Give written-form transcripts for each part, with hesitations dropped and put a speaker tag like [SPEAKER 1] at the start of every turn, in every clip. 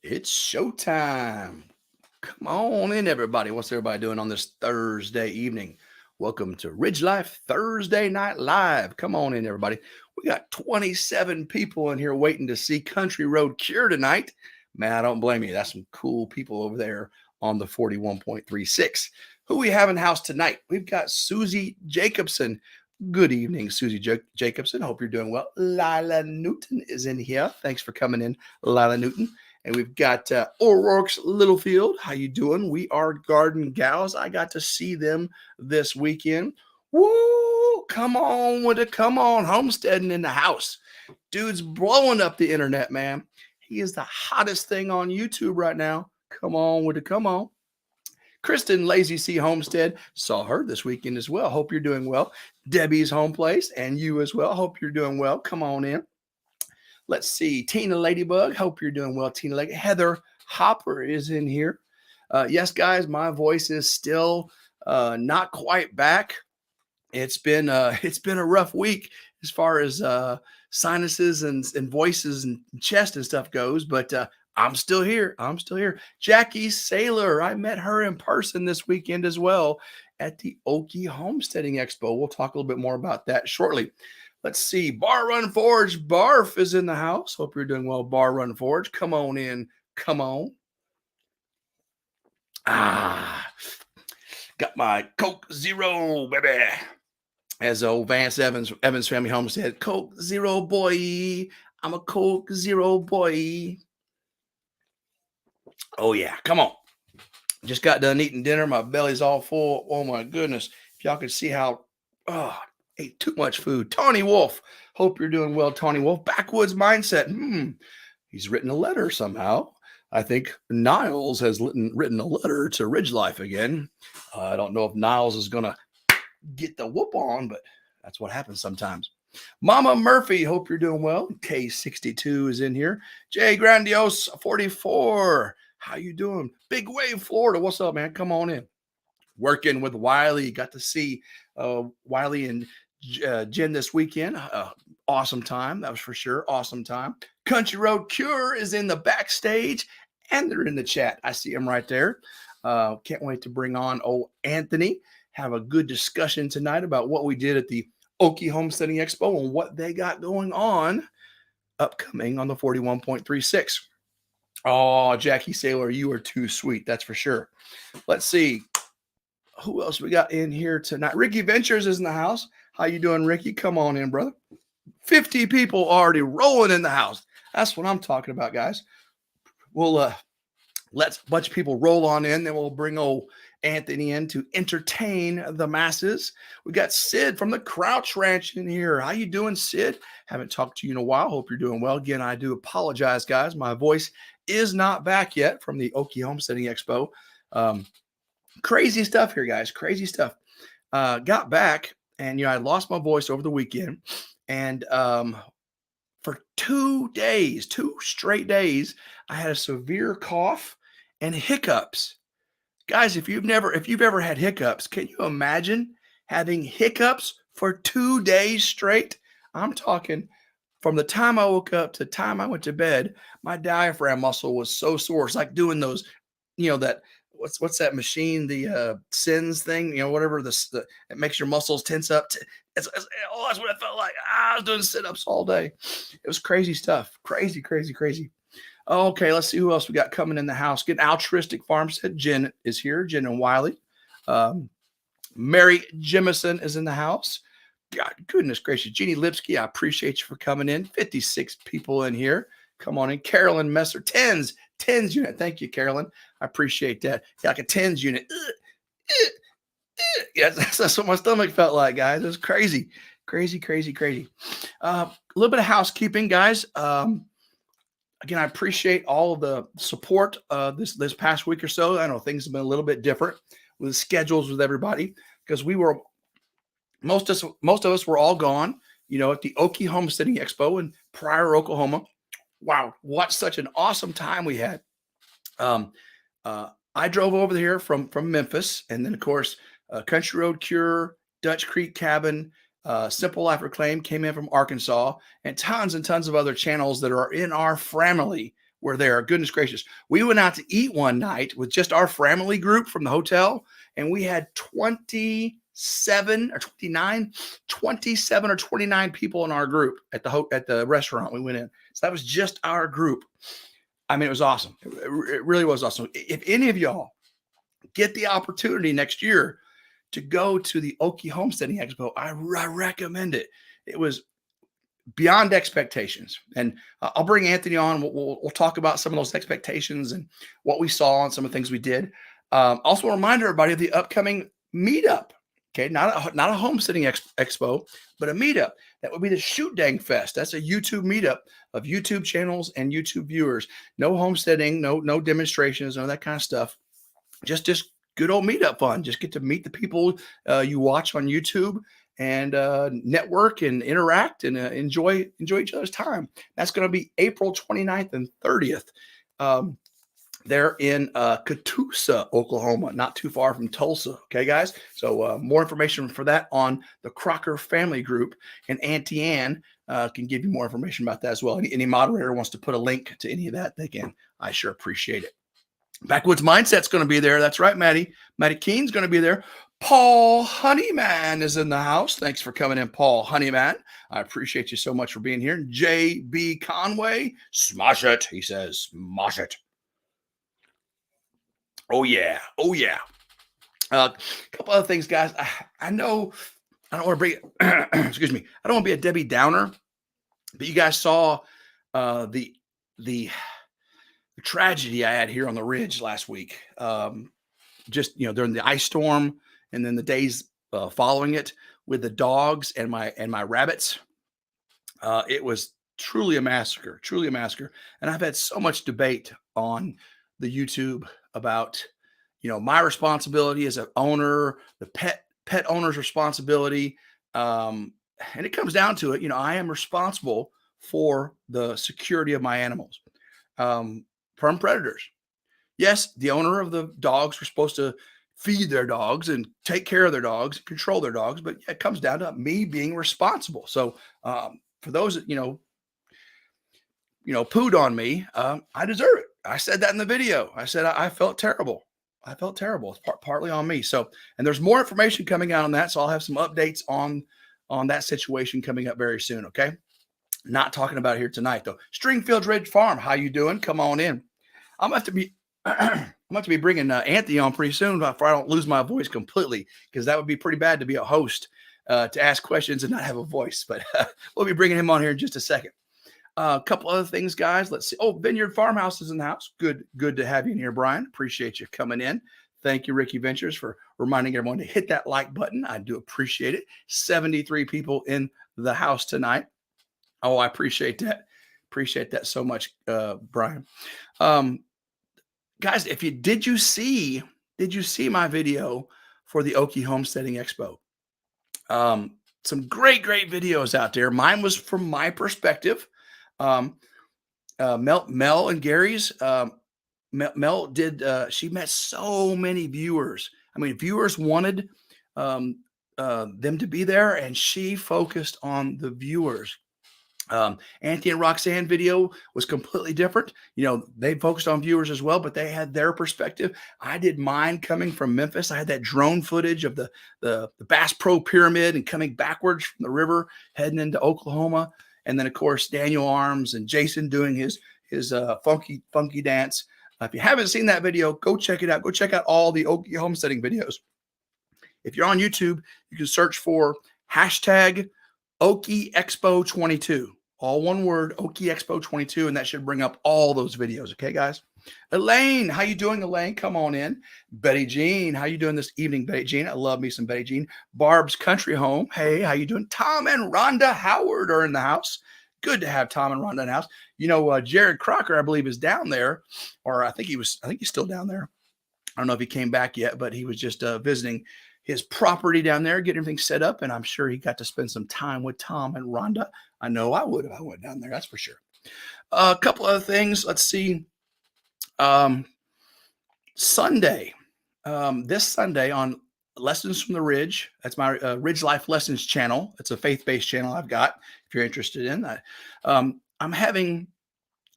[SPEAKER 1] It's showtime. Come on in, everybody. What's everybody doing on this Thursday evening? Welcome to Ridge Life Thursday Night Live. Come on in, everybody. We got 27 people in here waiting to see Country Road Cure tonight. Man, I don't blame you. That's some cool people over there on the 41.36. Who we have in house tonight? We've got Susie Jacobson. Good evening, Susie Jacobson. Hope you're doing well. Lila Newton is in here. Thanks for coming in, Lila Newton. And we've got O'Rourke's Littlefield. How you doing? We are garden gals. I got to see them this weekend. Woo! Come on with it. Come on. Homesteading in the house. Dude's blowing up the internet, man. He is the hottest thing on YouTube right now. Come on with it. Come on. Kristen Lazy C Homestead, saw her this weekend as well. Hope you're doing well. Debbie's Home Place and you as well. Hope you're doing well. Come on in. Let's see. Tina Ladybug. Hope you're doing well, Tina Ladybug. Heather Hopper is in here. Yes, guys, my voice is still not quite back. It's been a rough week as far as sinuses and voices and chest and stuff goes, but I'm still here. I'm still here. Jackie Saylor. I met her in person this weekend as well at the Okie Homesteading Expo. We'll talk a little bit more about that shortly. Let's see. Bar Run Forge. Barf is in the house. Hope you're doing well, Bar Run Forge. Come on in. Come on. Got my Coke Zero, baby. As old Vance Evans Family Home said, Coke Zero boy. I'm a Coke Zero boy. Oh, yeah. Come on. Just got done eating dinner. My belly's all full. Oh, my goodness. If y'all could see how, ate too much food. Tony Wolf. Hope you're doing well, Tony Wolf. Backwoods Mindset. He's written a letter somehow. I think Niles has written a letter to Ridge Life again. I don't know if Niles is going to get the whoop on, but that's what happens sometimes. Mama Murphy, hope you're doing well. K62 is in here. Jay Grandiose 44. How you doing? Big Wave, Florida. What's up, man? Come on in. Working with Wiley. Got to see Wiley and Jen this weekend. Awesome time. That was for sure. Awesome time. Country Road Cure is in the backstage and they're in the chat. I see them right there. Can't wait to bring on old Anthony. Have a good discussion tonight about what we did at the Okie Homesteading Expo and what they got going on upcoming on the 41.36. Oh, Jackie Saylor, you are too sweet. That's for sure. Let's see. Who else we got in here tonight? Ricky Ventures is in the house. How you doing, Ricky? Come on in, brother. 50 people already rolling in the house. That's what I'm talking about, guys. We'll let a bunch of people roll on in. Then we'll bring old Anthony in to entertain the masses. We got Sid from the Crouch Ranch in here. How you doing, Sid? Haven't talked to you in a while. Hope you're doing well. Again, I do apologize, guys. My voice is not back yet from the Okie Homesteading Expo. Crazy stuff here, guys. Crazy stuff. Got back, and I lost my voice over the weekend. And for 2 days, 2 straight days, I had a severe cough and hiccups. Guys, if you've ever had hiccups, can you imagine having hiccups for 2 days straight? I'm talking from the time I woke up to the time I went to bed, my diaphragm muscle was so sore. It's like doing those, that what's that machine, the SINS thing, whatever it makes your muscles tense up. That's what it felt like. I was doing sit-ups all day. It was crazy stuff. Crazy, crazy, crazy. Okay, let's see who else we got coming in the house. Getting Altruistic Farmstead. Jen is here. Jen and Wiley. Mary Jemison is in the house. God, goodness gracious. Jeannie Lipsky, I appreciate you for coming in. 56 people in here. Come on in. Carolyn Messer. Tens unit. Thank you, Carolyn. I appreciate that. Yeah, like a tens unit. Yeah, that's what my stomach felt like, guys. It was crazy. Crazy, crazy, crazy. A little bit of housekeeping, guys. Again, I appreciate all of the support this past week or so. I know things have been a little bit different with schedules with everybody because most of us were all gone, at the Okie Homesteading Expo in Pryor, Oklahoma. Wow, what such an awesome time we had. I drove over here from Memphis, and then of course Country Road Cure, Dutch Creek Cabin, Simple Life Reclaim came in from Arkansas, and tons of other channels that are in our family were there. Goodness gracious. We went out to eat one night with just our family group from the hotel, and we had 27 or 29 people in our group at the restaurant we went in. So that was just our group. I mean, it was awesome. It really was awesome. If any of y'all get the opportunity next year to go to the Okie Homesteading Expo, I recommend it. It was beyond expectations. And I'll bring Anthony on. We'll talk about some of those expectations and what we saw and some of the things we did. Also, a reminder, everybody, of the upcoming meetup. Okay, not a homesteading expo, but a meetup. That would be the Shoot Dang Fest. That's a YouTube meetup of YouTube channels and YouTube viewers. No homesteading, no demonstrations, none of that kind of stuff. Just good old meetup fun. Just get to meet the people you watch on YouTube and network and interact and enjoy each other's time. That's going to be April 29th and 30th. They're in Catoosa, Oklahoma, not too far from Tulsa. Okay, guys? So more information for that on the Crocker Family Group. And Auntie Ann can give you more information about that as well. Any moderator wants to put a link to any of that, they can. I sure appreciate it. Backwoods Mindset's going to be there. That's right, Maddie. Maddie Keene's going to be there. Paul Honeyman is in the house. Thanks for coming in, Paul Honeyman. I appreciate you so much for being here. J.B. Conway, smash it. He says, smash it. Oh, yeah. Oh, yeah. A couple other things, guys. I know I don't want to bring excuse me. I don't want to be a Debbie Downer, but you guys saw the tragedy I had here on the ridge last week. Just, during the ice storm and then the days following it with the dogs and my rabbits. It was truly a massacre. And I've had so much debate on the YouTube about, my responsibility as an owner, the pet owner's responsibility. And it comes down to it. I am responsible for the security of my animals from predators. Yes, the owner of the dogs were supposed to feed their dogs and take care of their dogs, control their dogs, but it comes down to me being responsible. So for those that, pooed on me, I deserve it. I said that in the video. I said I felt terrible. It's partly on me. So, and there's more information coming out on that. So I'll have some updates on that situation coming up very soon. Okay. Not talking about it here tonight though. Stringfield Ridge Farm. How you doing? Come on in. I'm going to have to be bringing Anthony on pretty soon before I don't lose my voice completely, because that would be pretty bad to be a host, to ask questions and not have a voice. But we'll be bringing him on here in just a second. A couple other things, guys. Let's see. Oh, Vineyard Farmhouse is in the house. Good to have you in here, Brian. Appreciate you coming in. Thank you, Ricky Ventures, for reminding everyone to hit that like button. I do appreciate it. 73 people in the house tonight. Oh, I appreciate that. Appreciate that so much, Brian. Guys, did you see my video for the Okie Homesteading Expo? Some great videos out there. Mine was from my perspective. Mel and Gary's, Mel did, she met so many viewers. I mean, viewers wanted them to be there, and she focused on the viewers. Anthony and Roxanne video was completely different. They focused on viewers as well, but they had their perspective. I did mine coming from Memphis. I had that drone footage of the Bass Pro Pyramid and coming backwards from the river, heading into Oklahoma. And then, of course, Daniel Arms and Jason doing his funky dance. If you haven't seen that video, go check it out. Go check out all the Okie homesteading videos. If you're on YouTube, you can search for hashtag Okie Expo 22. All one word, Okie Expo 22, and that should bring up all those videos. Okay, guys? Elaine, how you doing, Elaine? Come on in. Betty Jean, how you doing this evening, Betty Jean? I love me some Betty Jean. Barb's Country Home, hey, how you doing? Tom and Rhonda Howard are in the house. Good to have Tom and Rhonda in the house. Jared Crocker, I believe, is down there, or I think he's still down there. I don't know if he came back yet, but he was just visiting his property down there, getting everything set up, and I'm sure he got to spend some time with Tom and Rhonda. I know I would if I went down there, that's for sure. A couple other things. Let's see. Sunday, this Sunday on Lessons from the Ridge. That's my Ridge Life Lessons channel. It's a faith-based channel I've got, if you're interested in that. I'm having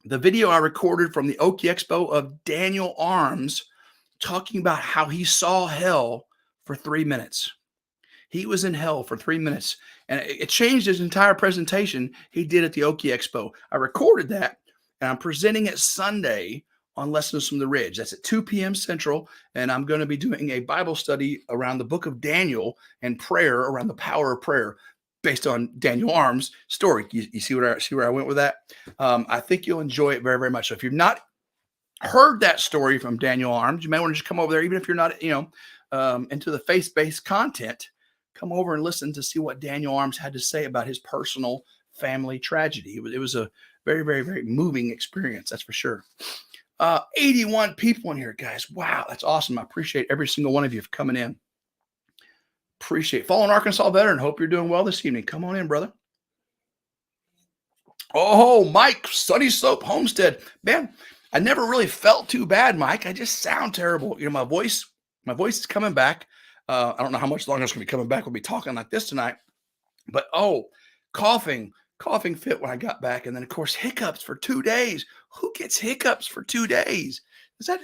[SPEAKER 1] the video I recorded from the Okie Expo of Daniel Arms talking about how he saw hell for 3 minutes. He was in hell for 3 minutes, and it changed his entire presentation he did at the Okie Expo. I recorded that, and I'm presenting it Sunday on Lessons from the Ridge. That's at 2 p.m. Central, and I'm going to be doing a Bible study around the book of Daniel and prayer around the power of prayer based on Daniel Arms' story. You see where I went with that? I think you'll enjoy it very, very much. So if you've not heard that story from Daniel Arms, you may want to just come over there, even if you're not, into the faith-based content. Come over and listen to see what Daniel Arms had to say about his personal family tragedy. It was a very, very, very moving experience, that's for sure. 81 people in here, guys. Wow, that's awesome. I appreciate every single one of you for coming in. Appreciate Fallen Arkansas veteran. Hope you're doing well this evening. Come on in, brother. Oh, Mike, Sunny Slope Homestead. Man, I never really felt too bad, Mike. I just sound terrible. My voice is coming back. I don't know how much longer it's going to be coming back. We'll be talking like this tonight. But, coughing fit when I got back. And then, of course, hiccups for 2 days. Who gets hiccups for 2 days? I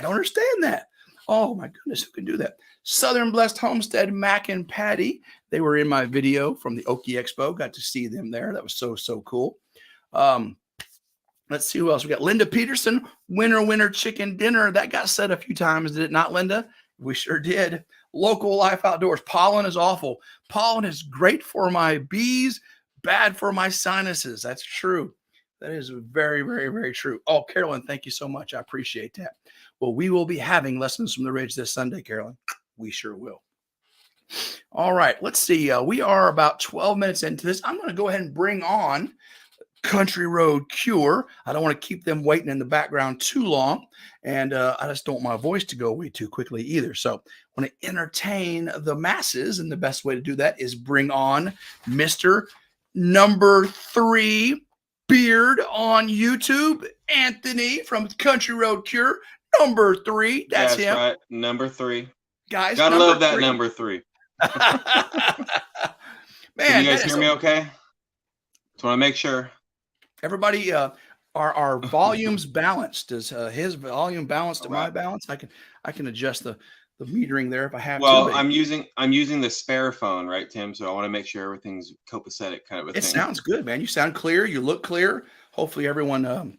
[SPEAKER 1] don't understand that. Oh, my goodness, who can do that? Southern Blessed Homestead, Mac and Patty. They were in my video from the Okie Expo. Got to see them there. That was so, so cool. Let's see who else we got. Linda Peterson, winner chicken dinner. That got said a few times, did it not, Linda? We sure did. Local Life Outdoors. Pollen is awful. Pollen is great for my bees, bad for my sinuses. That's true. That is very, very, very true. Oh, Carolyn, thank you so much. I appreciate that. Well, we will be having Lessons from the Ridge this Sunday, Carolyn. We sure will. All right, let's see. We are about 12 minutes into this. I'm going to go ahead and bring on Country Road Cure. I don't want to keep them waiting in the background too long, and I just don't want my voice to go away too quickly either. So I want to entertain the masses, and the best way to do that is bring on Mr. Number 3 Beard on YouTube, Anthony from Country Road Cure. Number 3, that's him.
[SPEAKER 2] Right, number 3.
[SPEAKER 1] Guys,
[SPEAKER 2] gotta love that number 3.
[SPEAKER 1] Man,
[SPEAKER 2] can you guys hear me okay? Just want to make sure.
[SPEAKER 1] Everybody, our volumes balanced. Is his volume balanced to my balance? I can adjust the metering there if I have to.
[SPEAKER 2] Well, I'm using the spare phone, right, Tim? So I want to make sure everything's copacetic kind of a thing.
[SPEAKER 1] It sounds good, man. You sound clear. You look clear. Hopefully everyone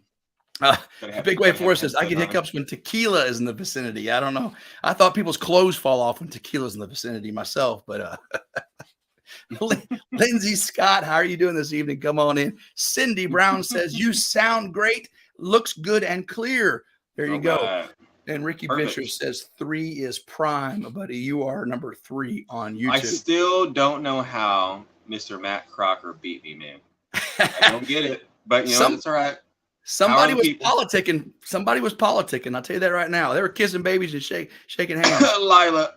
[SPEAKER 1] Big Way for us says I get hiccups when tequila is in the vicinity. I don't know. I thought people's clothes fall off when tequila's in the vicinity myself, but Lindsay Scott, how are you doing this evening? Come on in. Cindy Brown says you sound great, looks good and clear. There you go. And Ricky Fisher says 3 is prime, buddy. You are number 3 on YouTube.
[SPEAKER 2] I still don't know how Mr. Matt Crocker beat me, man. I don't get it, but it's all right.
[SPEAKER 1] Somebody was politicking. Somebody was politicking. I'll tell you that right now. They were kissing babies and shaking hands.
[SPEAKER 2] Lila.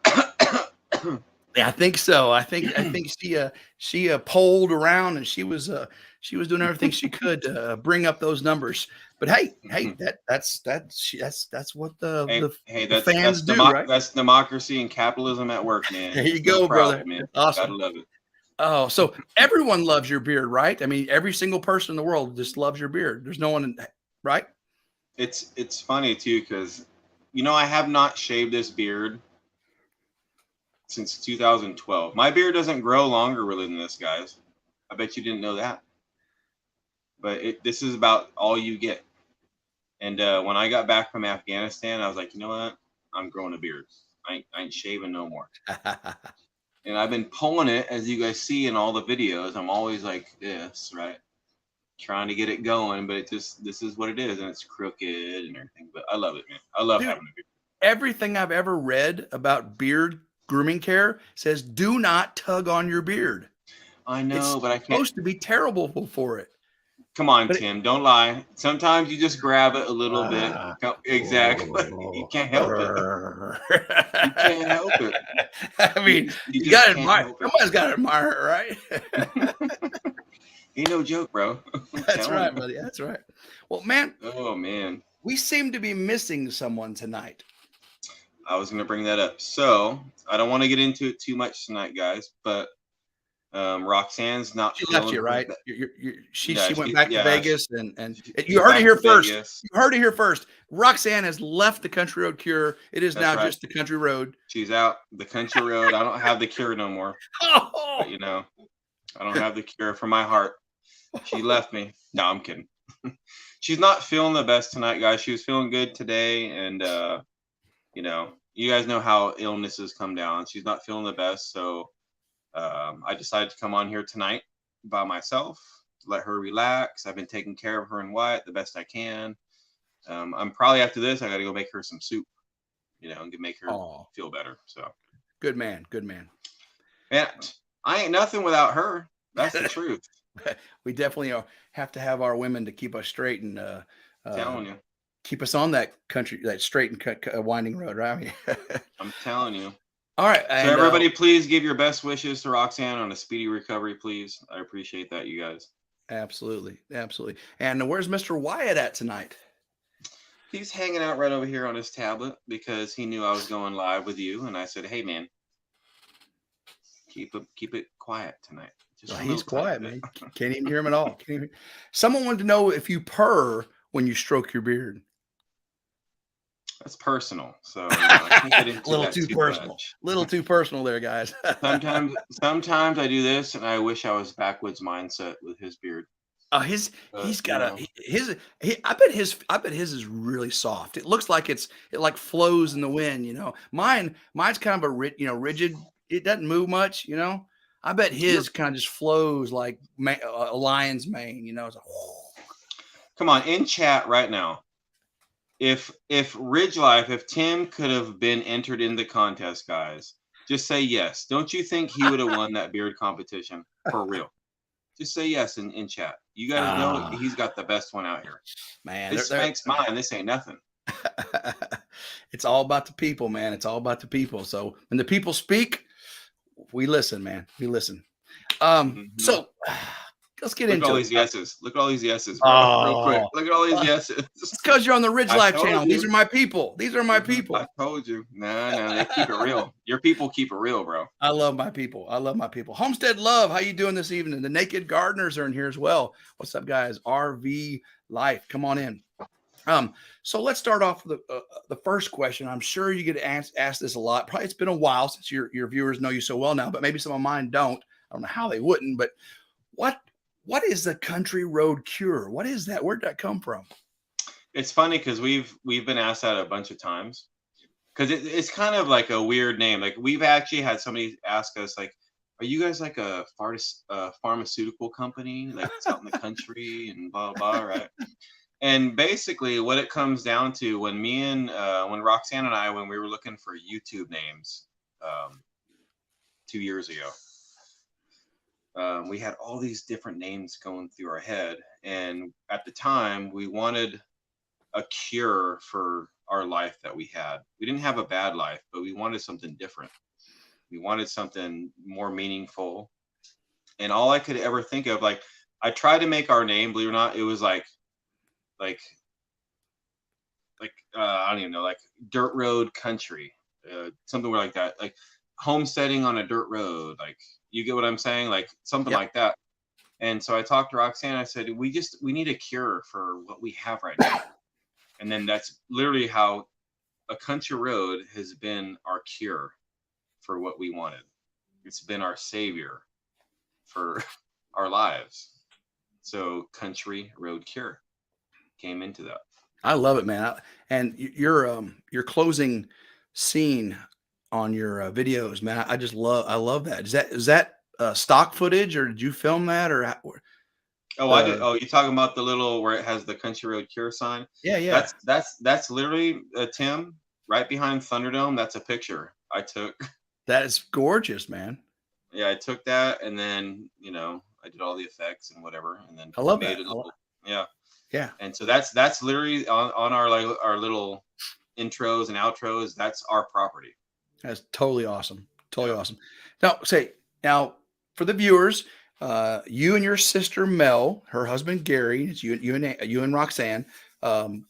[SPEAKER 1] Yeah, I think so. I think she polled around and she was doing everything she could to bring up those numbers. But hey, that's what the fans do, right?
[SPEAKER 2] That's democracy and capitalism at work, man.
[SPEAKER 1] There you go, brother.
[SPEAKER 2] Man.
[SPEAKER 1] Awesome.
[SPEAKER 2] Gotta love it.
[SPEAKER 1] Oh, so everyone loves your beard, right? I mean, every single person in the world just loves your beard. There's no one, right?
[SPEAKER 2] It's funny too, because I have not shaved this beard since 2012. My beard doesn't grow longer really than this, guys. I bet you didn't know that. But this is about all you get. And when I got back from Afghanistan, I was like, you know what? I'm growing a beard. I ain't shaving no more. And I've been pulling it, as you guys see in all the videos. I'm always like this, right? Trying to get it going, but this is what it is, and it's crooked and everything. But I love it, man. I love having a beard. Everything
[SPEAKER 1] I've ever read about beard grooming care says do not tug on your beard.
[SPEAKER 2] I know, but I can't.
[SPEAKER 1] It's supposed to be terrible for it.
[SPEAKER 2] Come on, Tim, don't lie. Sometimes you just grab it a little bit. Exactly. You can't help it. You can't help it.
[SPEAKER 1] I mean, you got to admire it. Somebody's got to admire it, right?
[SPEAKER 2] Ain't no joke, bro.
[SPEAKER 1] That's right, buddy. That's right. Well, man.
[SPEAKER 2] Oh, man.
[SPEAKER 1] We seem to be missing someone tonight.
[SPEAKER 2] I was going to bring that up. So I don't want to get into it too much tonight, guys, but Roxanne's not
[SPEAKER 1] She left
[SPEAKER 2] feeling
[SPEAKER 1] you,
[SPEAKER 2] her
[SPEAKER 1] right?
[SPEAKER 2] be-
[SPEAKER 1] She
[SPEAKER 2] yeah,
[SPEAKER 1] went back to
[SPEAKER 2] yeah,
[SPEAKER 1] Vegas, and you
[SPEAKER 2] she's
[SPEAKER 1] heard it
[SPEAKER 2] back
[SPEAKER 1] here
[SPEAKER 2] to
[SPEAKER 1] first.
[SPEAKER 2] Vegas.
[SPEAKER 1] You heard it here first. Roxanne has left the Country Road Cure. It is
[SPEAKER 2] That's
[SPEAKER 1] now
[SPEAKER 2] right.
[SPEAKER 1] just the Country Road.
[SPEAKER 2] She's out the country road. I don't have the cure no more.
[SPEAKER 1] Oh,
[SPEAKER 2] But you know, I don't have the cure for my heart. She left me. No, I'm kidding. She's not feeling the best tonight, guys. She was feeling good today, and you know, you guys know how illnesses come down. She's not feeling the best, so I decided to come on here tonight by myself to let her relax. I've been taking care of her and Wyatt the best I can. I'm probably after this, I got to go make her some soup, you know, and make her feel better. So
[SPEAKER 1] good man, good man.
[SPEAKER 2] And I ain't nothing without her. That's the truth.
[SPEAKER 1] We definitely have to have our women to keep us straight and
[SPEAKER 2] Telling you.
[SPEAKER 1] keep us on that straight and winding road, right?
[SPEAKER 2] I'm telling you.
[SPEAKER 1] All right.
[SPEAKER 2] So everybody, please give your best wishes to Roxanne on a speedy recovery, please. I appreciate that, you guys.
[SPEAKER 1] Absolutely. Absolutely. And where's Mr. Wyatt at tonight?
[SPEAKER 2] He's hanging out right over here on his tablet because he knew I was going live with you. And I said, hey, man, keep it quiet tonight.
[SPEAKER 1] He's quiet, man. Can't even hear him at all. Someone wanted to know if you purr when you stroke your beard.
[SPEAKER 2] That's personal, so I can't get into
[SPEAKER 1] little
[SPEAKER 2] that
[SPEAKER 1] too personal.
[SPEAKER 2] Much.
[SPEAKER 1] Little too personal there, guys.
[SPEAKER 2] sometimes I do this, and I wish I was backwoods mindset with his beard.
[SPEAKER 1] He's got I bet his is really soft. It looks like it like flows in the wind, you know. Mine's kind of rigid. It doesn't move much, you know. I bet his kind of just flows like a lion's mane, you know. It's like,
[SPEAKER 2] come on, in chat right now. If RidgeLife, if Tim could have been entered in the contest, guys, just say yes. Don't you think he would have won that beard competition for real? Just say yes in chat. You guys know he's got the best one out here.
[SPEAKER 1] Man,
[SPEAKER 2] this makes mine. This ain't nothing.
[SPEAKER 1] It's all about the people, man. It's all about the people. So when the people speak, we listen, man. We listen. So let's get into
[SPEAKER 2] all these yeses. Look at all these yeses, bro. Real quick. Look at all these yeses.
[SPEAKER 1] It's because you're on the RidgeLife channel. These are my people. These are my people.
[SPEAKER 2] I told you. No, they keep it real. Your people keep it real, bro.
[SPEAKER 1] I love my people. I love my people. Homestead Love, how you doing this evening? The Naked Gardeners are in here as well. What's up, guys? RV Life, come on in. So let's start off with the first question. I'm sure you get asked this a lot. Probably it's been a while since your viewers know you so well now, but maybe some of mine don't. I don't know how they wouldn't, but what is the Country Road Cure? What is that? Where'd that come from?
[SPEAKER 2] It's funny because we've been asked that a bunch of times because it's kind of like a weird name. Like we've actually had somebody ask us, like, are you guys like a pharmaceutical company, like it's out in the country and blah, blah, blah, right? And basically what it comes down to when when Roxanne and I, when we were looking for YouTube names 2 years ago, we had all these different names going through our head. And at the time we wanted a cure for our life that we had. We didn't have a bad life, but we wanted something different. We wanted something more meaningful. And all I could ever think of, like, I tried to make our name, believe it or not, it was like I don't even know, like dirt road country, something like that, like homesteading on a dirt road, like, you get what I'm saying, like something like that. And so I talked to Roxanne. I said, we need a cure for what we have right now. And then that's literally how a country road has been our cure for what we wanted. It's been our savior for our lives. So Country Road Cure came into that.
[SPEAKER 1] I love it, man. And your closing scene on your videos, man, I love that. Is that stock footage, or did you film that, or?
[SPEAKER 2] I did. Oh, you talking about the little where it has the Country Road Cure sign?
[SPEAKER 1] Yeah.
[SPEAKER 2] That's literally Tim right behind Thunderdome. That's a picture I took.
[SPEAKER 1] That is gorgeous, man.
[SPEAKER 2] Yeah, I took that, and then I did all the effects and whatever, and then
[SPEAKER 1] I love that.
[SPEAKER 2] Yeah. And so that's literally on our little intros and outros. That's our property.
[SPEAKER 1] That's totally awesome. Totally awesome. Now for the viewers, you and your sister Mel, her husband Gary, it's you and Roxanne,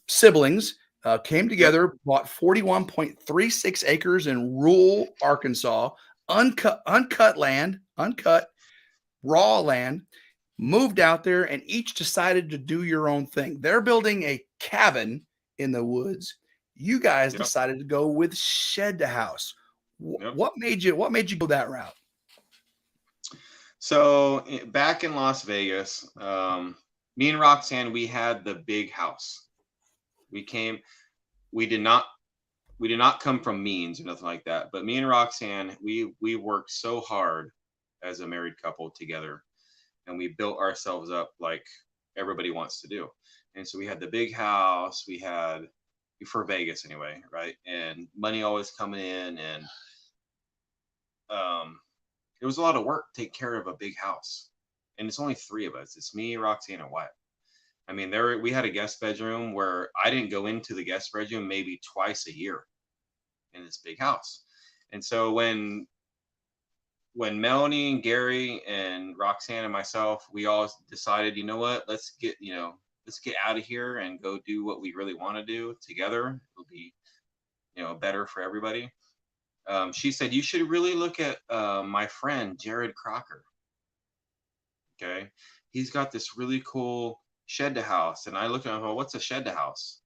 [SPEAKER 1] siblings, came together, bought 41.36 acres in rural Arkansas, uncut land, raw land, moved out there, and each decided to do your own thing. They're building a cabin in the woods. You guys
[SPEAKER 2] Yep.
[SPEAKER 1] decided to go with shed to house.
[SPEAKER 2] Yep.
[SPEAKER 1] What made you go that route?
[SPEAKER 2] So back in Las Vegas, me and Roxanne, we had the big house. We did not come from means or nothing like that. But me and Roxanne, we worked so hard as a married couple together, and we built ourselves up like everybody wants to do. And so we had the big house, we had for Vegas anyway, right? And money always coming in, and it was a lot of work to take care of a big house. And it's only 3 of us. It's me, Roxanne, and Wyatt. I mean, we had a guest bedroom where I didn't go into the guest bedroom maybe twice a year in this big house. And so when Melanie and Gary and Roxanne and myself, we all decided, you know what, let's get out of here and go do what we really want to do together. It'll be, better for everybody. She said, you should really look at my friend, Jared Crocker. Okay. He's got this really cool shed to house. And I looked at him, well, what's a shed to house?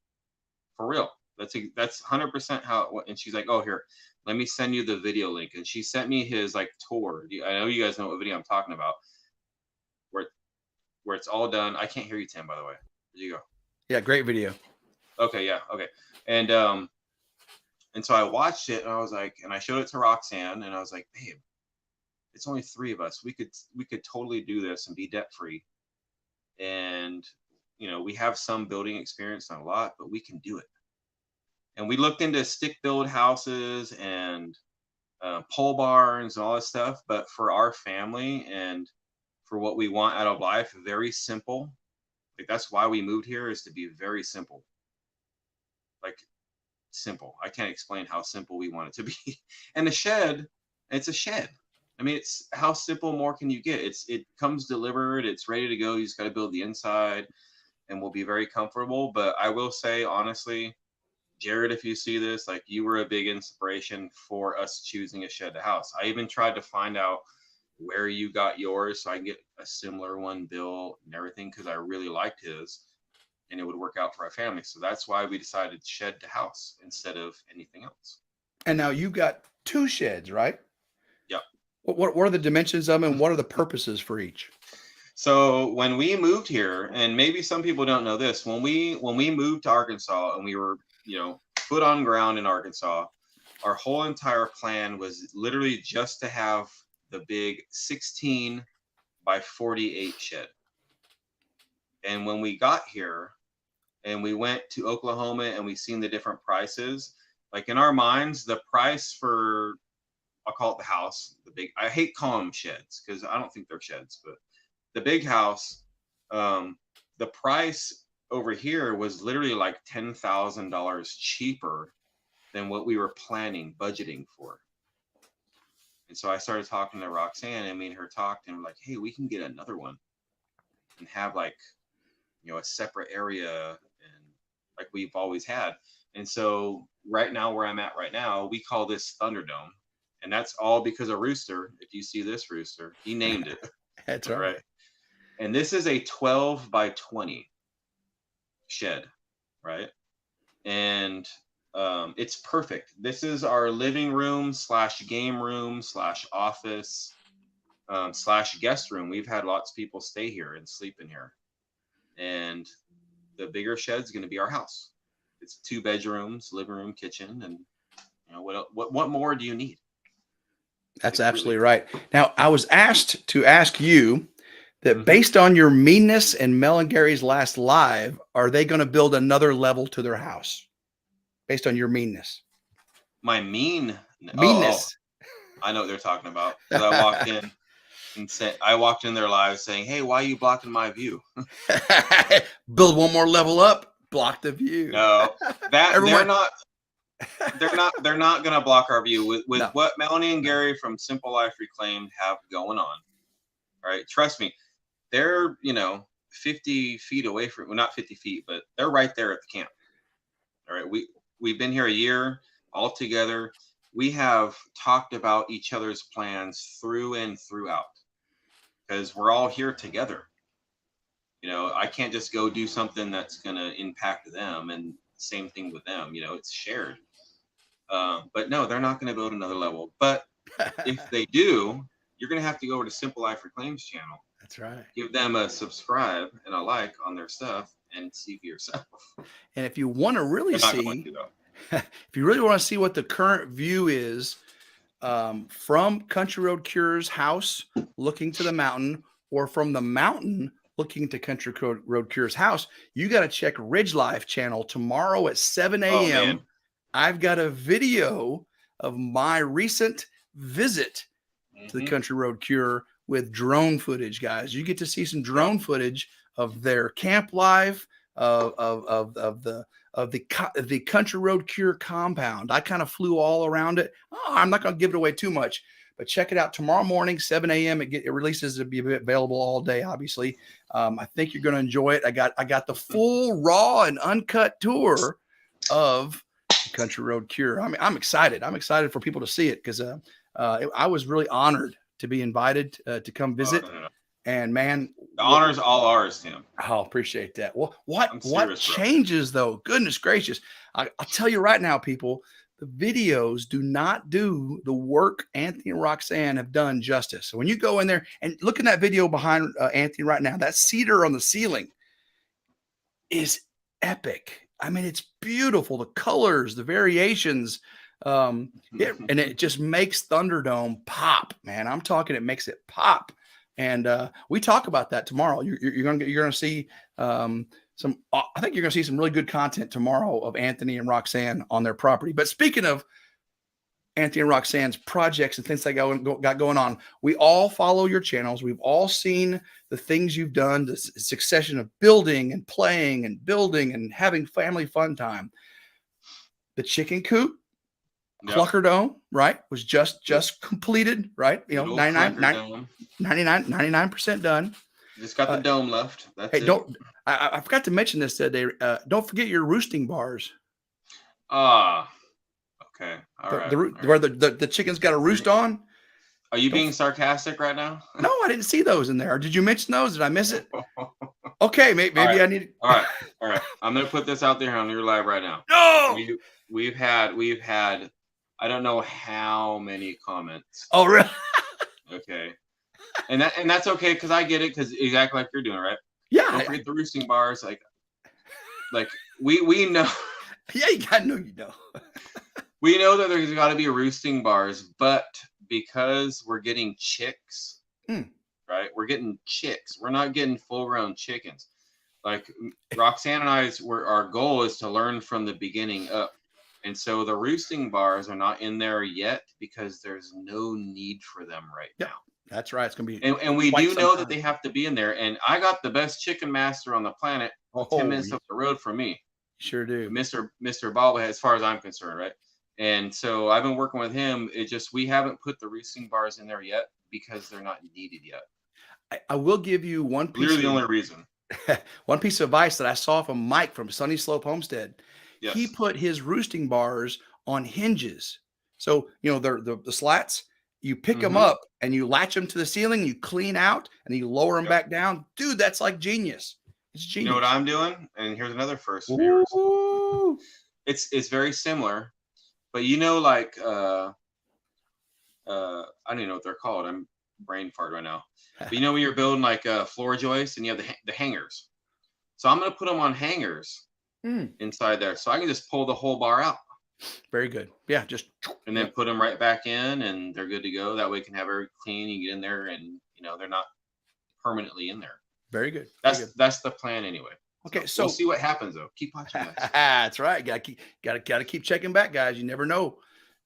[SPEAKER 2] For real. That's 100% how and she's like, oh, here, let me send you the video link. And she sent me his like tour. I know you guys know what video I'm talking about, where it's all done. I can't hear you, Tim, by the way. Where'd you go?
[SPEAKER 1] Yeah, great video.
[SPEAKER 2] Okay, yeah, okay. And so I watched it, and I was like, and I showed it to Roxanne, and I was like, babe, it's only 3 of us. We could totally do this and be debt free. And we have some building experience, not a lot, but we can do it. And we looked into stick build houses and pole barns and all this stuff. But for our family and for what we want out of life, very simple. Like that's why we moved here, is to be very simple. Like simple. I can't explain how simple we want it to be. And the shed, it's a shed. I mean, it's how simple more can you get? It comes delivered. It's ready to go. You just got to build the inside, and we'll be very comfortable. But I will say, honestly, Jared, if you see this, like you were a big inspiration for us choosing a shed to house. I even tried to find out where you got yours so I can get a similar one built and everything, because I really liked his and it would work out for our family. So that's why we decided shed to house instead of anything else.
[SPEAKER 1] And now you got 2 sheds, right?
[SPEAKER 2] Yep.
[SPEAKER 1] What are the dimensions of them, and what are the purposes for each?
[SPEAKER 2] So when we moved here, and maybe some people don't know this, when we moved to Arkansas and we were, foot on ground in Arkansas, our whole entire plan was literally just to have the big 16 by 48 shed. And when we got here and we went to Oklahoma and we seen the different prices, like in our minds, the price for, I'll call it the house, I hate calling them sheds because I don't think they're sheds, but the big house, the price over here was literally like $10,000 cheaper than what we were budgeting for. And so I started talking to Roxanne, and me and her talked, and we're like, hey, we can get another one and have like, a separate area, and like we've always had. And so right now, where I'm at right now, we call this Thunderdome. And that's all because of Rooster. If you see this rooster, he named it.
[SPEAKER 1] That's right.
[SPEAKER 2] And this is a 12 by 20 shed, right? And it's perfect. This is our living room / game room / office / guest room. We've had lots of people stay here and sleep in here. And the bigger shed's going to be our house. It's 2 bedrooms, living room, kitchen, and what more do you need?
[SPEAKER 1] That's absolutely right. Now, I was asked to ask you that based on your meanness and Mel and Gary's last live, are they going to build another level to their house based on your meanness?
[SPEAKER 2] My meanness. I know what they're talking about. Because I walked in and I walked in their live saying, hey, why are you blocking my view?
[SPEAKER 1] Build one more level up, block the view.
[SPEAKER 2] No, they're not going to block our view with no. What Melanie and Gary from Simple Life Reclaimed have going on. All right. Trust me, they're, 50 feet away from, well, not 50 feet, but they're right there at the camp. All right. We've been here a year all together. We have talked about each other's plans through and throughout. because we're all here together. You know, I can't just go do something that's going to impact them, and same thing with them. You know, it's shared. But no, they're not going to build another level. But if they do, you're going to have to go over to Simple Life Reclaims channel.
[SPEAKER 1] That's right.
[SPEAKER 2] Give them a subscribe and a like on their stuff and see for yourself.
[SPEAKER 1] And if you want to really see, if you really want to see what the current view is from Country Road Cure's house looking to the mountain, or from the mountain looking to Country Road Cure's house, you got to check RidgeLife channel tomorrow at 7 a.m. I've got a video of my recent visit to the Country Road Cure with drone footage, guys. You get to see some drone footage of their camp life, of the Country Road Cure compound. I kind of flew all around it. Oh, I'm not going to give it away too much, but check it out tomorrow morning, 7 a.m. It releases to be available all day, obviously. I think you're going to enjoy it. I got the full raw and uncut tour of the Country Road Cure. I mean, I'm excited. I'm excited for people to see it, because I was really honored to be invited to come visit. And man,
[SPEAKER 2] the honor's all ours, Tim.
[SPEAKER 1] Oh, appreciate that. Well, what changes though? Goodness gracious. I'll tell you right now, people, the videos do not do the work Anthony and Roxanne have done justice. So when you go in there and look in that video behind Anthony right now, that cedar on the ceiling is epic. I mean, it's beautiful. The colors, the variations, and it just makes Thunderdome pop, man. I'm talking, it makes it pop. And we talk about that tomorrow. You're gonna see some. I think you're gonna see some really good content tomorrow of Anthony and Roxanne on their property. But speaking of Anthony and Roxanne's projects and things they got going on, we all follow your channels. We've all seen the things you've done, the succession of building and playing and building and having family fun time. The chicken coop, Clucker Dome, right, was just completed, right? You know, 99% done.
[SPEAKER 2] Just got the dome left. That's
[SPEAKER 1] hey, I forgot to mention this today. Don't forget your roosting bars.
[SPEAKER 2] Okay. All right.
[SPEAKER 1] Where the chickens got a roost on.
[SPEAKER 2] Are you being sarcastic right now?
[SPEAKER 1] No, I didn't see those in there. Did you mention those? Did I miss it? Okay, maybe I need.
[SPEAKER 2] All right. I'm gonna put this out there on your live right now.
[SPEAKER 1] No.
[SPEAKER 2] We've had. I don't know how many comments.
[SPEAKER 1] Oh, really?
[SPEAKER 2] Okay. And that's okay, because I get it, because exactly like you're doing, right?
[SPEAKER 1] Yeah.
[SPEAKER 2] Don't forget the roosting bars. Like we know.
[SPEAKER 1] Yeah, you gotta know,
[SPEAKER 2] We know that there's got to be roosting bars, but because we're getting chicks, right? We're getting chicks. We're not getting full-grown chickens. Like Roxanne and our goal is to learn from the beginning up. And so the roosting bars are not in there yet because there's no need for them right now.
[SPEAKER 1] That's right. It's going to be.
[SPEAKER 2] And we do know that they have to be in there. And I got the best chicken master on the planet 10 minutes up the road from me.
[SPEAKER 1] Sure do.
[SPEAKER 2] Mr. Bobblehead, as far as I'm concerned, right? And so I've been working with him. It just, we haven't put the roosting bars in there yet because they're not needed yet.
[SPEAKER 1] I will give you one piece.
[SPEAKER 2] Literally the only reason.
[SPEAKER 1] One piece of advice that I saw from Mike from Sunny Slope Homestead.
[SPEAKER 2] Yes.
[SPEAKER 1] He put his roosting bars on hinges. So, you know, the slats, you pick them up and you latch them to the ceiling, you clean out and you lower them back down. Dude, that's like genius. It's genius.
[SPEAKER 2] You know what I'm doing? And here's another first. Viewers. It's very similar, but you know, like, I don't even know what they're called. I'm brain fart right now. But you know, when you're building like a floor joist and you have the hangers. So I'm going to put them on hangers inside there, so I can just pull the whole bar out.
[SPEAKER 1] Very good. Yeah, just
[SPEAKER 2] and then put them right back in, and they're good to go. That way, you can have everything clean. You get in there, and you know they're not permanently in there.
[SPEAKER 1] Very good.
[SPEAKER 2] That's the plan anyway.
[SPEAKER 1] Okay, so
[SPEAKER 2] we'll see what happens though. Keep watching this.
[SPEAKER 1] That's right. Gotta keep checking back, guys. You never know.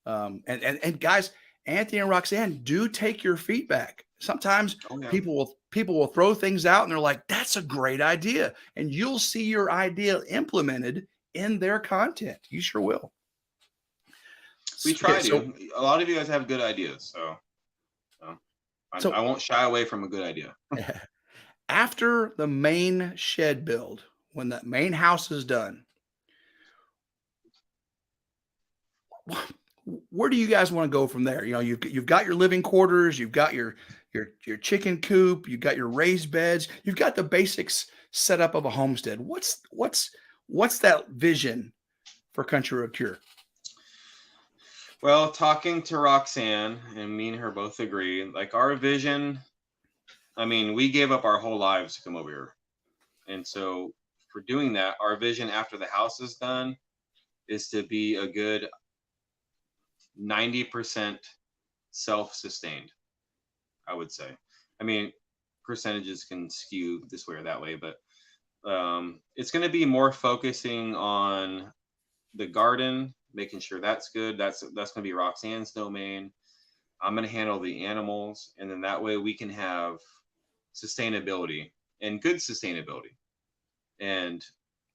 [SPEAKER 1] And guys, Anthony and Roxanne do take your feedback. Sometimes people will throw things out and they're like, "That's a great idea," and you'll see your idea implemented in their content. You sure will.
[SPEAKER 2] We try to. A lot of you guys have good ideas, so I won't shy away from a good idea.
[SPEAKER 1] After the main shed build, when the main house is done, where do you guys want to go from there? You know, you've got your living quarters, you've got your your chicken coop, you got your raised beds, you've got the basics set up of a homestead. What's that vision for Country Road Cure?
[SPEAKER 2] Well, talking to Roxanne, and me and her both agree, like our vision, I mean, we gave up our whole lives to come over here. And so for doing that, our vision after the house is done is to be a good 90% self-sustained, I would say. I mean, percentages can skew this way or that way, but it's going to be more focusing on the garden, making sure that's good. That's going to be Roxanne's domain. I'm going to handle the animals, and then that way we can have sustainability and good sustainability. And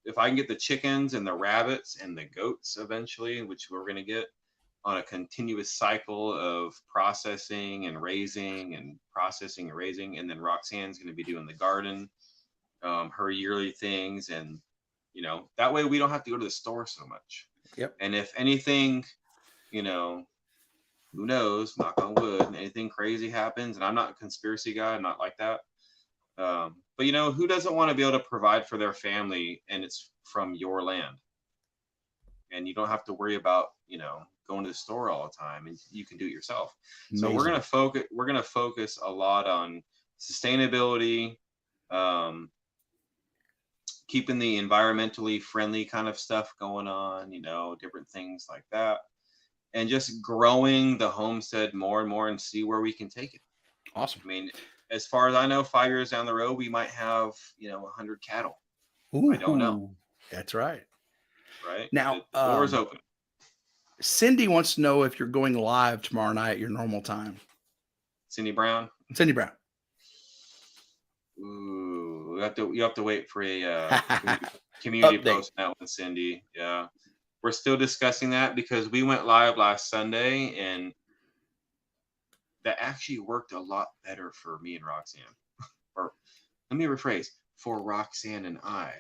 [SPEAKER 2] if I can get the chickens and the rabbits and the goats eventually, which we're going to get on a continuous cycle of processing and raising and processing and raising, and then Roxanne's going to be doing the garden, her yearly things, and that way we don't have to go to the store so much.
[SPEAKER 1] Yep.
[SPEAKER 2] And if anything, who knows, knock on wood, anything crazy happens, and I'm not a conspiracy guy, I'm not like that. But who doesn't want to be able to provide for their family, and it's from your land, and you don't have to worry about going to the store all the time, and you can do it yourself.
[SPEAKER 1] Amazing.
[SPEAKER 2] So we're gonna focus a lot on sustainability, keeping the environmentally friendly kind of stuff going on, different things like that, and just growing the homestead more and more and see where we can take it.
[SPEAKER 1] Awesome.
[SPEAKER 2] I mean, as far as I know, 5 years down the road, we might have 100 cattle.
[SPEAKER 1] Ooh,
[SPEAKER 2] I don't know.
[SPEAKER 1] That's right.
[SPEAKER 2] Right
[SPEAKER 1] Now,
[SPEAKER 2] the door's open.
[SPEAKER 1] Cindy wants to know if you're going live tomorrow night at your normal time.
[SPEAKER 2] Cindy Brown.
[SPEAKER 1] Cindy Brown.
[SPEAKER 2] Ooh, you have to wait for a community post on that one, Cindy. Yeah, we're still discussing that because we went live last Sunday, and that actually worked a lot better for me and Roxanne. Or let me rephrase, for Roxanne and I.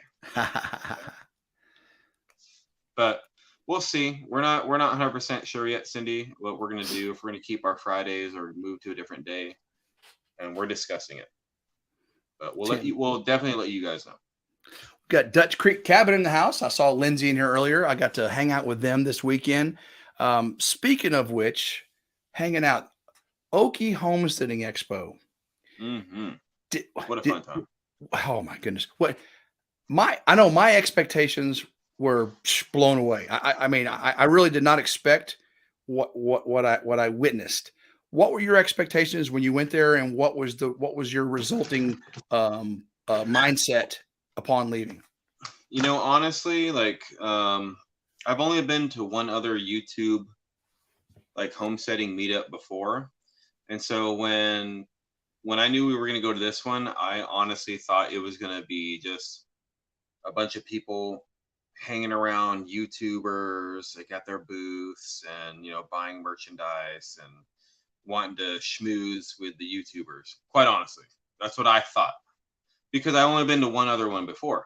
[SPEAKER 2] But we'll see. We're not 100% sure yet, Cindy, what we're going to do, if we're going to keep our Fridays or move to a different day, and we're discussing it. But we'll definitely let you guys know.
[SPEAKER 1] We've got Dutch Creek Cabin in the house. I saw Lindsay in here earlier. I got to hang out with them this weekend. Speaking of which, hanging out, Okie Homesteading Expo.
[SPEAKER 2] Mm-hmm. What a fun time.
[SPEAKER 1] Oh my goodness. I know my expectations were blown away. I mean, I really did not expect what I witnessed. What were your expectations when you went there, and what was your resulting mindset upon leaving?
[SPEAKER 2] Honestly, like I've only been to one other YouTube like homesteading meetup before, and so when I knew we were going to go to this one, I honestly thought it was going to be just a bunch of people hanging around YouTubers like at their booths and buying merchandise and wanting to schmooze with the YouTubers. Quite honestly, that's what I thought, because I only been to one other one before,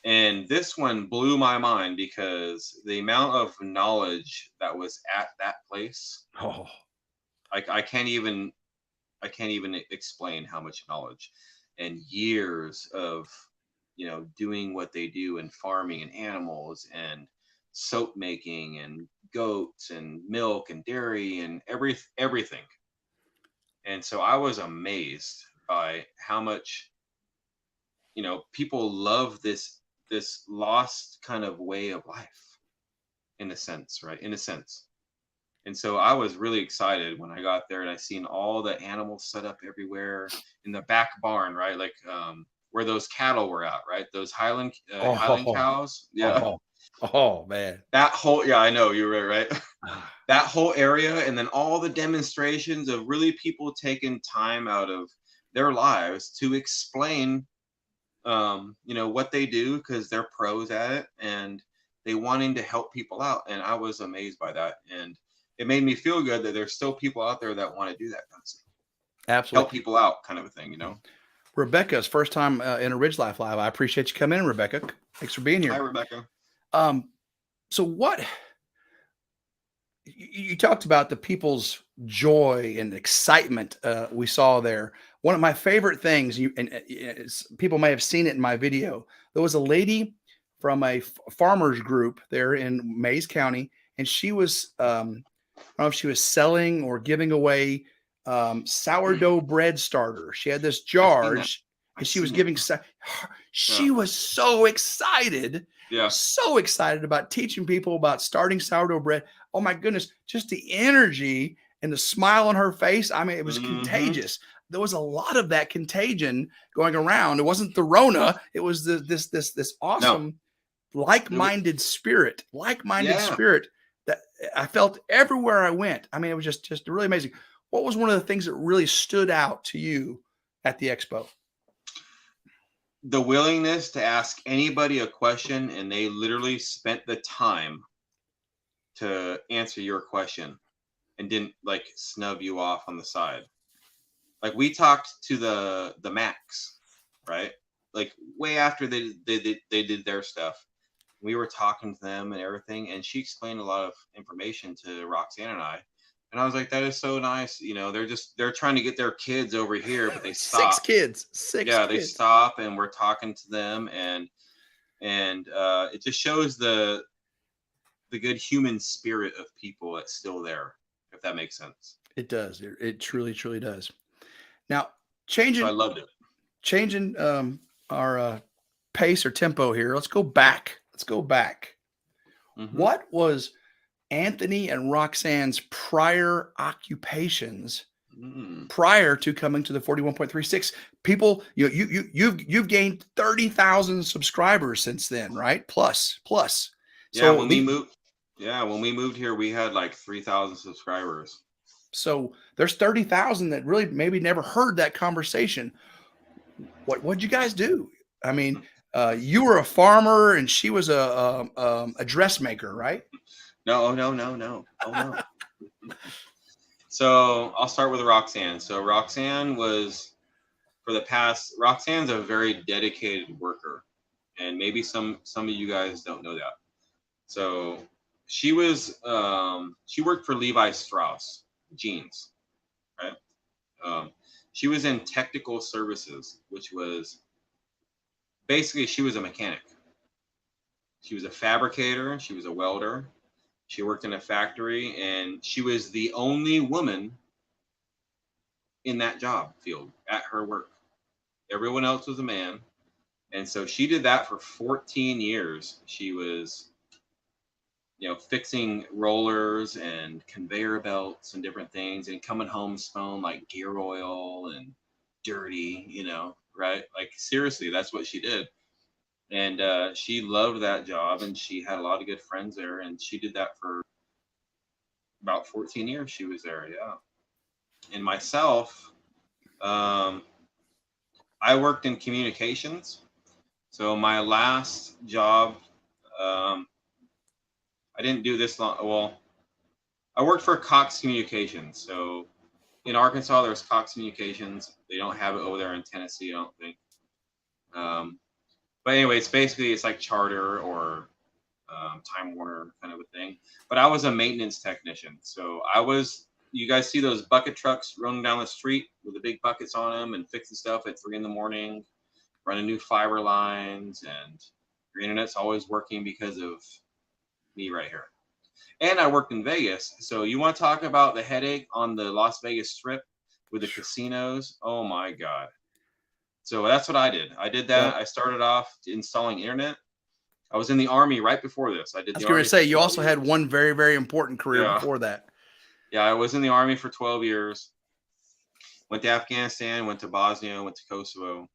[SPEAKER 2] and this one blew my mind because the amount of knowledge that was at that place.
[SPEAKER 1] Oh,
[SPEAKER 2] I can't even explain how much knowledge and years of doing what they do in farming and animals and soap making and goats and milk and dairy and everything. And so I was amazed by how much people love this lost kind of way of life, in a sense, right? In a sense. And so I was really excited when I got there and I seen all the animals set up everywhere in the back barn, right? Like where those cattle were at, right? Those Highland cows. Yeah.
[SPEAKER 1] Oh man.
[SPEAKER 2] That whole, yeah, I know, you're right. That whole area, and then all the demonstrations of really people taking time out of their lives to explain what they do, because they're pros at it and they wanting to help people out. And I was amazed by that. And it made me feel good that there's still people out there that want to do that kind of stuff.
[SPEAKER 1] Absolutely.
[SPEAKER 2] Help people out kind of a thing,
[SPEAKER 1] Rebecca's first time in a RidgeLife Live. I appreciate you coming in, Rebecca. Thanks for being here.
[SPEAKER 2] Hi, Rebecca.
[SPEAKER 1] So what you talked about the people's joy and excitement we saw there. One of my favorite things, people may have seen it in my video. There was a lady from a farmers group there in Mays County, and she was, I don't know if she was selling or giving away sourdough bread starter. She had this
[SPEAKER 2] I've
[SPEAKER 1] jar,
[SPEAKER 2] seen
[SPEAKER 1] and
[SPEAKER 2] that. I've
[SPEAKER 1] she was
[SPEAKER 2] seen it.
[SPEAKER 1] giving. She
[SPEAKER 2] Yeah.
[SPEAKER 1] was so excited,
[SPEAKER 2] Yeah.
[SPEAKER 1] so excited about teaching people about starting sourdough bread. Oh my goodness, just the energy and the smile on her face. I mean, it was contagious. There was a lot of that contagion going around. It wasn't the Rona. It was this awesome, like-minded spirit,
[SPEAKER 2] Yeah.
[SPEAKER 1] that I felt everywhere I went. I mean, it was just really amazing. What was one of the things that really stood out to you at the expo?
[SPEAKER 2] The willingness to ask anybody a question, and they literally spent the time to answer your question and didn't like snub you off on the side. Like we talked to the Max, right? Like way after they did their stuff. We were talking to them and everything, and she explained a lot of information to Roxanne and I. And I was like, that is so nice. You know, they're trying to get their kids over here, but they stop.
[SPEAKER 1] 6 kids.
[SPEAKER 2] They stop, and we're talking to them, and it just shows the good human spirit of people that's still there, if that makes sense.
[SPEAKER 1] It does. It truly, truly does. Now,
[SPEAKER 2] So I
[SPEAKER 1] changing
[SPEAKER 2] loved it.
[SPEAKER 1] our pace or tempo here. Let's go back.
[SPEAKER 2] Mm-hmm.
[SPEAKER 1] What was Anthony and Roxanne's prior occupations prior to coming to the 41.36? People, you've gained 30,000 subscribers since then, right? Plus.
[SPEAKER 2] Yeah, so when we moved here, we had like 3,000 subscribers.
[SPEAKER 1] So there's 30,000 that really maybe never heard that conversation. What'd you guys do? I mean, you were a farmer and she was a dressmaker, right?
[SPEAKER 2] No. Oh, no. So I'll start with Roxanne. So Roxanne's a very dedicated worker, and maybe some of you guys don't know that. So she worked for Levi Strauss jeans, right? She was in technical services, which was basically she was a mechanic. She was a fabricator. She was a welder. She worked in a factory, and she was the only woman in that job field at her work. Everyone else was a man. And so she did that for 14 years. She was, fixing rollers and conveyor belts and different things, and coming home smelling like gear oil and dirty, right? Like seriously, that's what she did. And she loved that job, and she had a lot of good friends there, and she did that for about 14 years. She was there, yeah. And myself, I worked in communications. So my last job, I didn't do this long. Well, I worked for Cox Communications. So in Arkansas, there's Cox Communications. They don't have it over there in Tennessee, I don't think. But anyway, it's like Charter or Time Warner kind of a thing. But I was a maintenance technician. So you guys see those bucket trucks running down the street with the big buckets on them and fixing stuff at 3 a.m, running new fiber lines, and your internet's always working because of me right here. And I worked in Vegas. So you want to talk about the headache on the Las Vegas Strip with the casinos? Oh my God. So that's what I did. I did that. I started off installing internet. I was in the Army right before this. I was
[SPEAKER 1] going to say, you also had one very, very important career before that.
[SPEAKER 2] Yeah, I was in the Army for 12 years. Went to Afghanistan, went to Bosnia, went to Kosovo,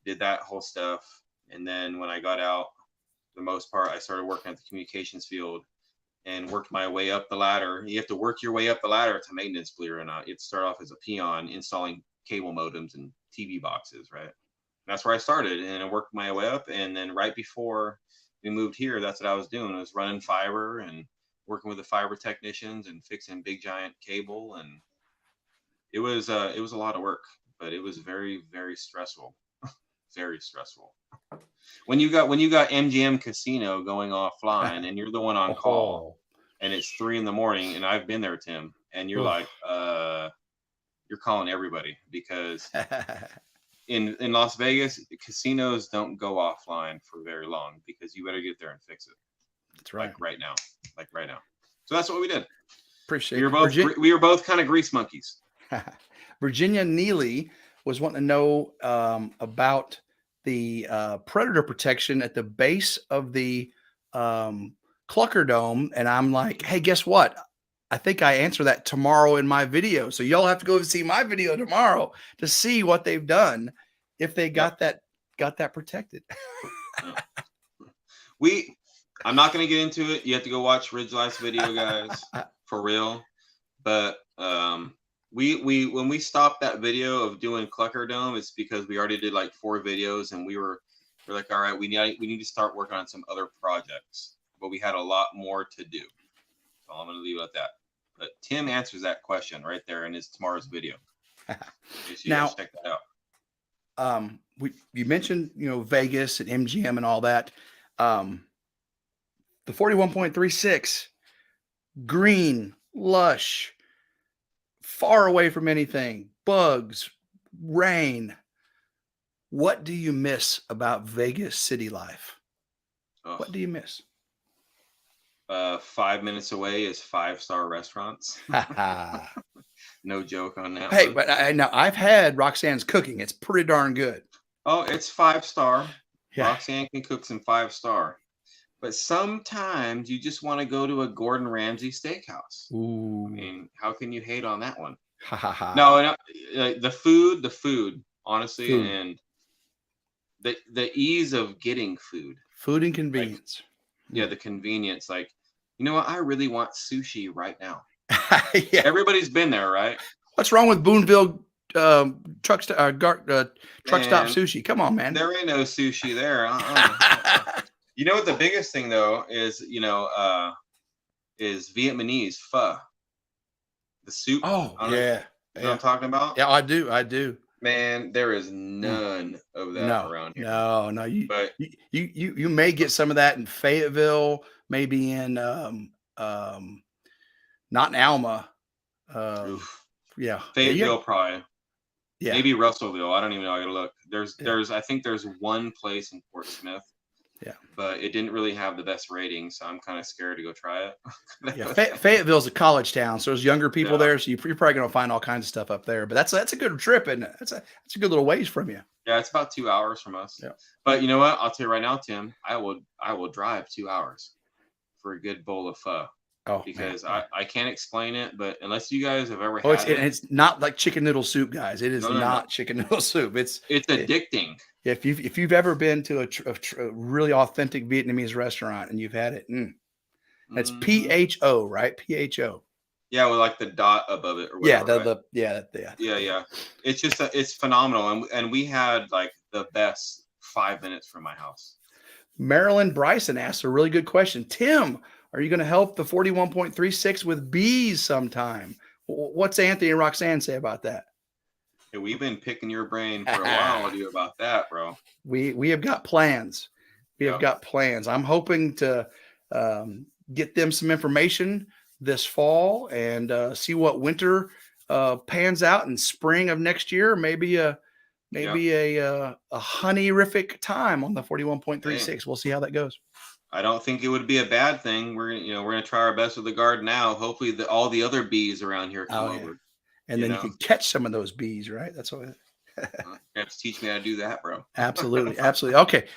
[SPEAKER 2] did that whole stuff. And then when I got out, for the most part, I started working at the communications field and worked my way up the ladder. You have to work your way up the ladder to maintenance, believe it or not. You have to start off as a peon installing cable modems and TV boxes, right? That's where I started, and I worked my way up. And then right before we moved here, that's what I was doing. I was running fiber and working with the fiber technicians and fixing big giant cable. And it was a lot of work, but it was very, very stressful. Very stressful. When you got MGM Casino going offline and you're the one on call, and it's 3 a.m, and I've been there, Tim, and you're like, you're calling everybody, because in Las Vegas, casinos don't go offline for very long, because you better get there and fix it.
[SPEAKER 1] That's right.
[SPEAKER 2] Like right now. So that's what we did.
[SPEAKER 1] Appreciate
[SPEAKER 2] it. We were both kind of grease monkeys.
[SPEAKER 1] Virginia Neely was wanting to know about the predator protection at the base of the Clucker Dome. And I'm like, hey, guess what? I think I answer that tomorrow in my video. So y'all have to go see my video tomorrow to see what they've done, if they got that protected.
[SPEAKER 2] I'm not going to get into it. You have to go watch RidgeLife's video, guys, for real. But when we stopped that video of doing Clucker Dome, it's because we already did like 4 videos, and we're like, all right, we need to start working on some other projects, but we had a lot more to do. So I'm going to leave it at that. But Tim answers that question right there in his tomorrow's video. Now, check that out.
[SPEAKER 1] You mentioned, Vegas and MGM and all that. The 41.36, green, lush, far away from anything, bugs, rain. What do you miss about Vegas city life? What do you miss?
[SPEAKER 2] 5 minutes away is 5-star restaurants. No joke on that.
[SPEAKER 1] Hey, but I've had Roxanne's cooking. It's pretty darn good.
[SPEAKER 2] Oh, it's 5-star.
[SPEAKER 1] Yeah.
[SPEAKER 2] Roxanne can cook some 5-star. But sometimes you just want to go to a Gordon Ramsay steakhouse.
[SPEAKER 1] Ooh.
[SPEAKER 2] I mean, how can you hate on that one? No, the food, honestly, and the ease of getting food.
[SPEAKER 1] Food and convenience.
[SPEAKER 2] The convenience. Like, you know what? I really want sushi right now.
[SPEAKER 1] Yeah.
[SPEAKER 2] Everybody's been there, right?
[SPEAKER 1] What's wrong with Boonville truck stop sushi? Come on, man.
[SPEAKER 2] There ain't no sushi there. You know what the biggest thing though is, is Vietnamese pho. The soup.
[SPEAKER 1] Oh, yeah.
[SPEAKER 2] You know what I'm talking about?
[SPEAKER 1] Yeah, I do.
[SPEAKER 2] Man, there is none of that around here.
[SPEAKER 1] No. You may get some of that in Fayetteville, maybe in not in Alma. Yeah.
[SPEAKER 2] Fayetteville probably.
[SPEAKER 1] Yeah.
[SPEAKER 2] Maybe Russellville. I don't even know. I gotta look. I think there's one place in Fort Smith.
[SPEAKER 1] Yeah.
[SPEAKER 2] But it didn't really have the best rating, so I'm kind of scared to go try it.
[SPEAKER 1] Yeah. Fayetteville's a college town, so there's younger people there, so you're probably gonna find all kinds of stuff up there. But that's a good trip, and that's a good little ways from you.
[SPEAKER 2] Yeah, it's about 2 hours from us.
[SPEAKER 1] Yeah.
[SPEAKER 2] But you know what? I'll tell you right now, Tim, I will drive 2 hours for a good bowl of pho.
[SPEAKER 1] Oh,
[SPEAKER 2] because I can't explain it, but unless you guys have ever
[SPEAKER 1] had it's not like chicken noodle soup, guys. It is not chicken noodle soup. It's
[SPEAKER 2] addicting.
[SPEAKER 1] If you've ever been to a really authentic Vietnamese restaurant and you've had it, that's PHO, right? PHO.
[SPEAKER 2] Yeah, with like the dot above it. Or whatever, yeah. It's just it's phenomenal, and we had like the best 5 minutes from my house.
[SPEAKER 1] Marilyn Bryson asked a really good question. Tim, are you going to help the 41.36 with bees sometime? What's Anthony and Roxanne say about that?
[SPEAKER 2] Hey, we've been picking your brain for a while to do about that, bro.
[SPEAKER 1] We have got plans. We have got plans. I'm hoping to get them some information this fall and see what winter pans out in spring of next year. Maybe a honey-rific time on the 41.36. Hey. We'll see how that goes.
[SPEAKER 2] I don't think it would be a bad thing. We're gonna try our best with the garden now. Hopefully, all the other bees around here come over,
[SPEAKER 1] and then you can catch some of those bees, right? That's what.
[SPEAKER 2] You have to teach me how to do that, bro.
[SPEAKER 1] Absolutely. Okay.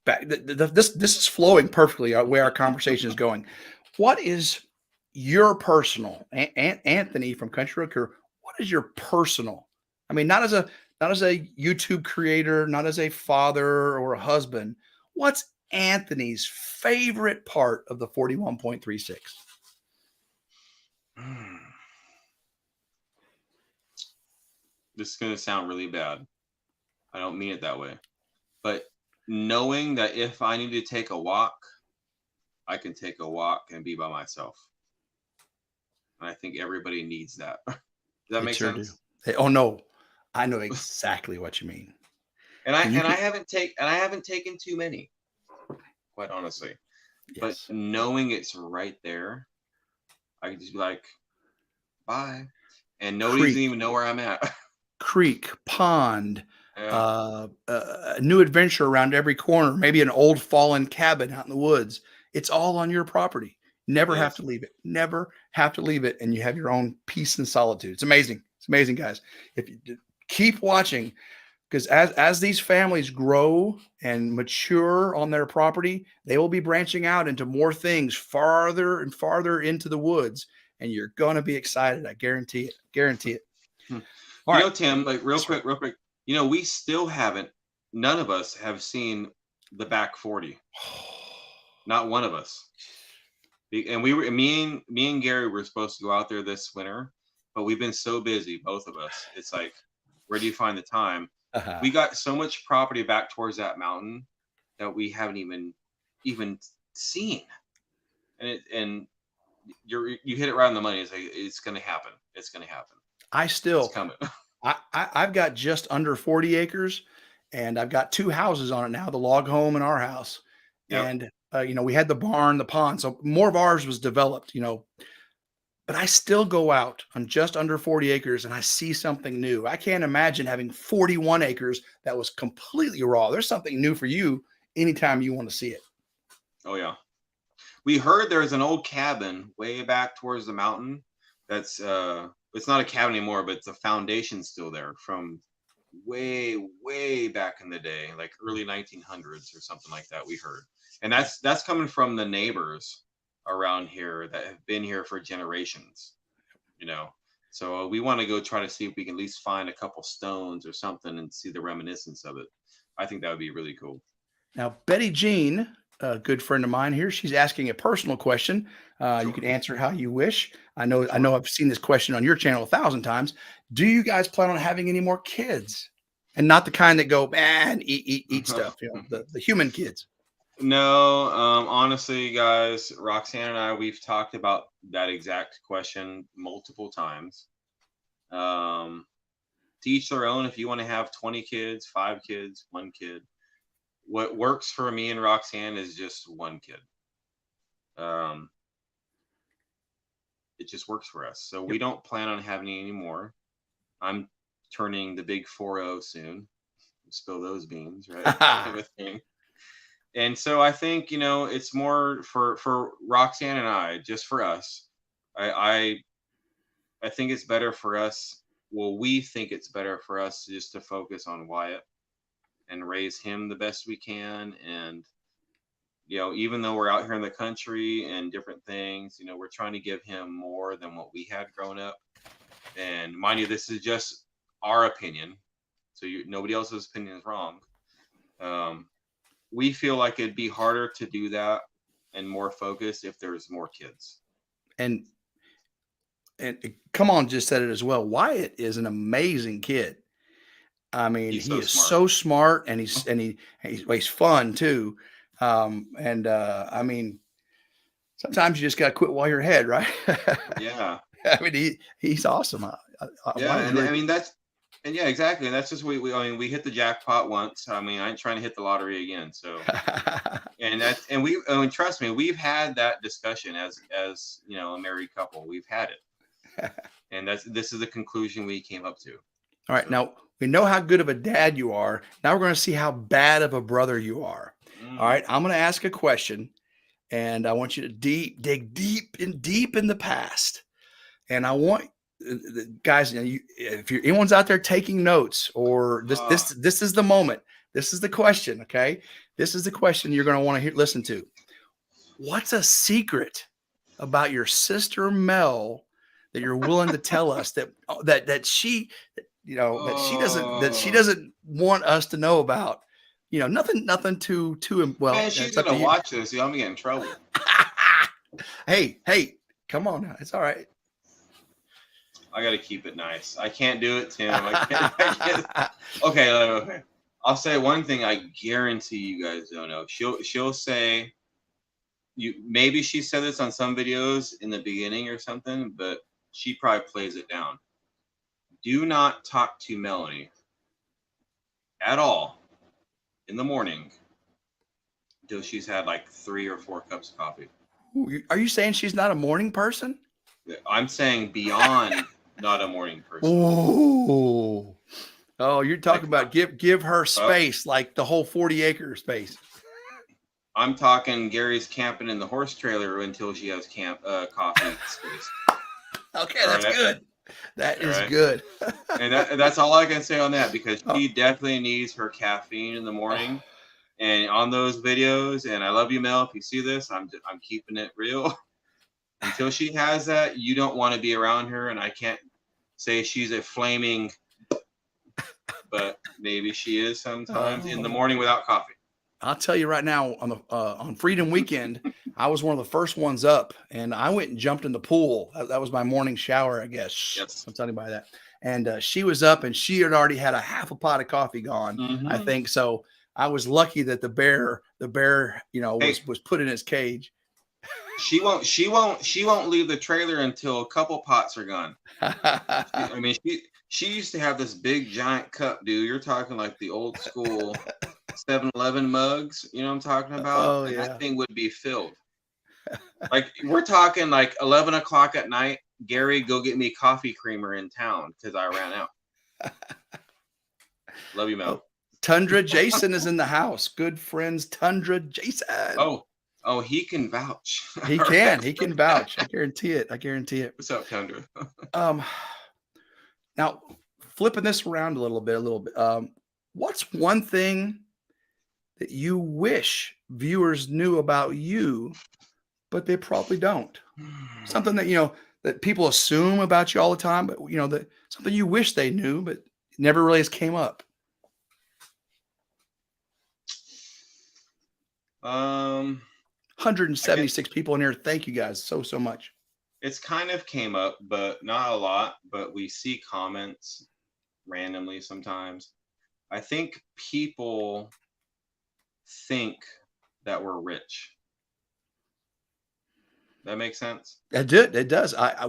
[SPEAKER 1] This is flowing perfectly where our conversation is going. What is your personal, Anthony from Country Road Crew? What is your personal? I mean, not as a YouTube creator, not as a father or a husband. What's Anthony's favorite part of the 41.36?
[SPEAKER 2] This is going to sound really bad. I don't mean it that way. But knowing that if I need to take a walk, I can take a walk and be by myself. And I think everybody needs that. Does that make sense?
[SPEAKER 1] Hey, oh no. I know exactly what you mean.
[SPEAKER 2] And I haven't taken too many, quite honestly. But
[SPEAKER 1] Yes.
[SPEAKER 2] knowing it's right there, I can just be like, bye. And nobody doesn't
[SPEAKER 1] Creek,
[SPEAKER 2] even know where I'm at.
[SPEAKER 1] creek, pond,
[SPEAKER 2] Yeah.
[SPEAKER 1] a new adventure around every corner, maybe an old fallen cabin out in the woods. It's all on your property. Never have to
[SPEAKER 2] Yes.
[SPEAKER 1] leave it. Never have to leave it. And you have your own peace and solitude. It's amazing. It's amazing, guys. If you keep watching, because as these families grow and mature on their property, they will be branching out into more things farther and farther into the woods. And you're going to be excited. I guarantee it. Guarantee it.
[SPEAKER 2] Hmm.
[SPEAKER 1] All right.
[SPEAKER 2] Tim, like
[SPEAKER 1] Yes, sir.
[SPEAKER 2] real quick, we still haven't, none of us have seen the back 40. Not one of us. And me and Gary were supposed to go out there this winter, but we've been so busy, both of us. It's like, where do you find the time? We got so much property back towards that mountain that we haven't even seen. And you hit it right on the money. It's like, it's gonna happen. It's gonna happen.
[SPEAKER 1] I
[SPEAKER 2] It's
[SPEAKER 1] still,
[SPEAKER 2] coming.
[SPEAKER 1] I've got just under 40 acres and I've got two houses on it now, the log home and our house.
[SPEAKER 2] Yep.
[SPEAKER 1] And, we had the barn, the pond. So more of ours was developed, but I still go out on just under 40 acres and I see something new. I can't imagine having 41 acres that was completely raw. There's something new for you anytime you want to see it.
[SPEAKER 2] Oh yeah. We heard there's an old cabin way back towards the mountain. That's it's not a cabin anymore, but the foundation's still there from way back in the day, like early 1900s or something like that. We heard, and that's coming from the neighbors around here that have been here for generations. So we want to go try to see if we can at least find a couple stones or something and see the reminiscence of it. I think that would be really cool.
[SPEAKER 1] Now, Betty Jean, a good friend of mine here, she's asking a personal question. You
[SPEAKER 2] Sure.
[SPEAKER 1] can answer how you wish. I know
[SPEAKER 2] Sure.
[SPEAKER 1] I've seen this question on your channel 1,000 times. Do you guys plan on having any more kids? And not the kind that go, man, eat stuff, the human kids.
[SPEAKER 2] No, honestly, guys, Roxanne and I, we've talked about that exact question multiple times. To each their own. If you want to have 20 kids, 5 kids, 1 kid, what works for me and Roxanne is just 1 kid. It just works for us. So we
[SPEAKER 1] Yep.
[SPEAKER 2] don't plan on having any more. I'm turning the big 40 soon. Spill those beans, right? With me. And so I think, it's more for Roxanne and I, just for us. I think it's better for us. Well, we think it's better for us just to focus on Wyatt and raise him the best we can. And, even though we're out here in the country and different things, we're trying to give him more than what we had growing up. And mind you, this is just our opinion. So nobody else's opinion is wrong. We feel like it'd be harder to do that and more focused if there's more kids.
[SPEAKER 1] And come on, just said it as well. Wyatt is an amazing kid. I mean,
[SPEAKER 2] He's
[SPEAKER 1] he
[SPEAKER 2] so
[SPEAKER 1] is
[SPEAKER 2] smart.
[SPEAKER 1] so smart, and he's fun too. I mean, sometimes you just got to quit while you're ahead, right?
[SPEAKER 2] Yeah.
[SPEAKER 1] I mean, he's awesome.
[SPEAKER 2] Yeah,
[SPEAKER 1] Wyatt's
[SPEAKER 2] and
[SPEAKER 1] really
[SPEAKER 2] I mean yeah, exactly. And that's just we we hit the jackpot once. I mean, I ain't trying to hit the lottery again. So and trust me, we've had that discussion as a married couple. We've had it. And this is the conclusion we came up to.
[SPEAKER 1] All right. Now we know how good of a dad you are. Now we're going to see how bad of a brother you are. All right. I'm going to ask a question, and I want you to dig deep in the past. And I want guys, if anyone's out there taking notes, or this is the moment. This is the question. Okay. This is the question you're going to want to listen to. What's a secret about your sister Mel that you're willing to tell us that she that she doesn't want us to know about? Nothing too well.
[SPEAKER 2] Man, she's gonna watch this. I'm gonna get in trouble.
[SPEAKER 1] Hey, come on now. It's all right.
[SPEAKER 2] I gotta keep it nice. I can't do it, Tim. I can't. Okay. I'll say one thing. I guarantee you guys don't know. She'll say, maybe she said this on some videos in the beginning or something, but she probably plays it down. Do not talk to Melanie at all in the morning until she's had like 3 or 4 cups of coffee.
[SPEAKER 1] Are you saying she's not a morning person?
[SPEAKER 2] I'm saying beyond not a morning person.
[SPEAKER 1] Oh, you're talking
[SPEAKER 2] Like,
[SPEAKER 1] about give her space, like the whole 40-acre space.
[SPEAKER 2] I'm talking Gary's camping in the horse trailer until she has coffee space.
[SPEAKER 1] Okay, that's good. That is
[SPEAKER 2] right.
[SPEAKER 1] good.
[SPEAKER 2] And that's all I can say on that, because she definitely needs her caffeine in the morning. And on those videos, and I love you, Mel, if you see this, I'm keeping it real. Until she has that, you don't want to be around her. And I can't say she's a flaming, but maybe she is sometimes in the morning without coffee.
[SPEAKER 1] I'll tell you right now, on Freedom Weekend, I was one of the first ones up, and I went and jumped in the pool. That was my morning shower, I guess.
[SPEAKER 2] Yes.
[SPEAKER 1] I'm telling you about that. And she was up, and she had already had a half a pot of coffee gone.
[SPEAKER 2] Mm-hmm.
[SPEAKER 1] I think so. I was lucky that the bear, was put in his cage.
[SPEAKER 2] She won't leave the trailer until a couple pots are gone. She used to have this big giant cup, dude. You're talking like the old school 7-Eleven mugs. You know what I'm talking about?
[SPEAKER 1] Oh,
[SPEAKER 2] and
[SPEAKER 1] yeah.
[SPEAKER 2] That thing would be filled. Like, we're talking like 11 o'clock at night. Gary, go get me coffee creamer in town because I ran out. Love you, Mel.
[SPEAKER 1] Tundra Jason is in the house. Good friends, Tundra Jason.
[SPEAKER 2] Oh, he can vouch.
[SPEAKER 1] He can vouch. I guarantee it.
[SPEAKER 2] What's up, Tundra?
[SPEAKER 1] Now flipping this around a little bit. What's one thing that you wish viewers knew about you, but they probably don't? Something that, that people assume about you all the time, but that something you wish they knew, but never really has came up. 176 people in here. Thank you guys so much.
[SPEAKER 2] It's kind of came up, but not a lot. But we see comments randomly sometimes. I think people think that we're rich. That makes sense.
[SPEAKER 1] It does. I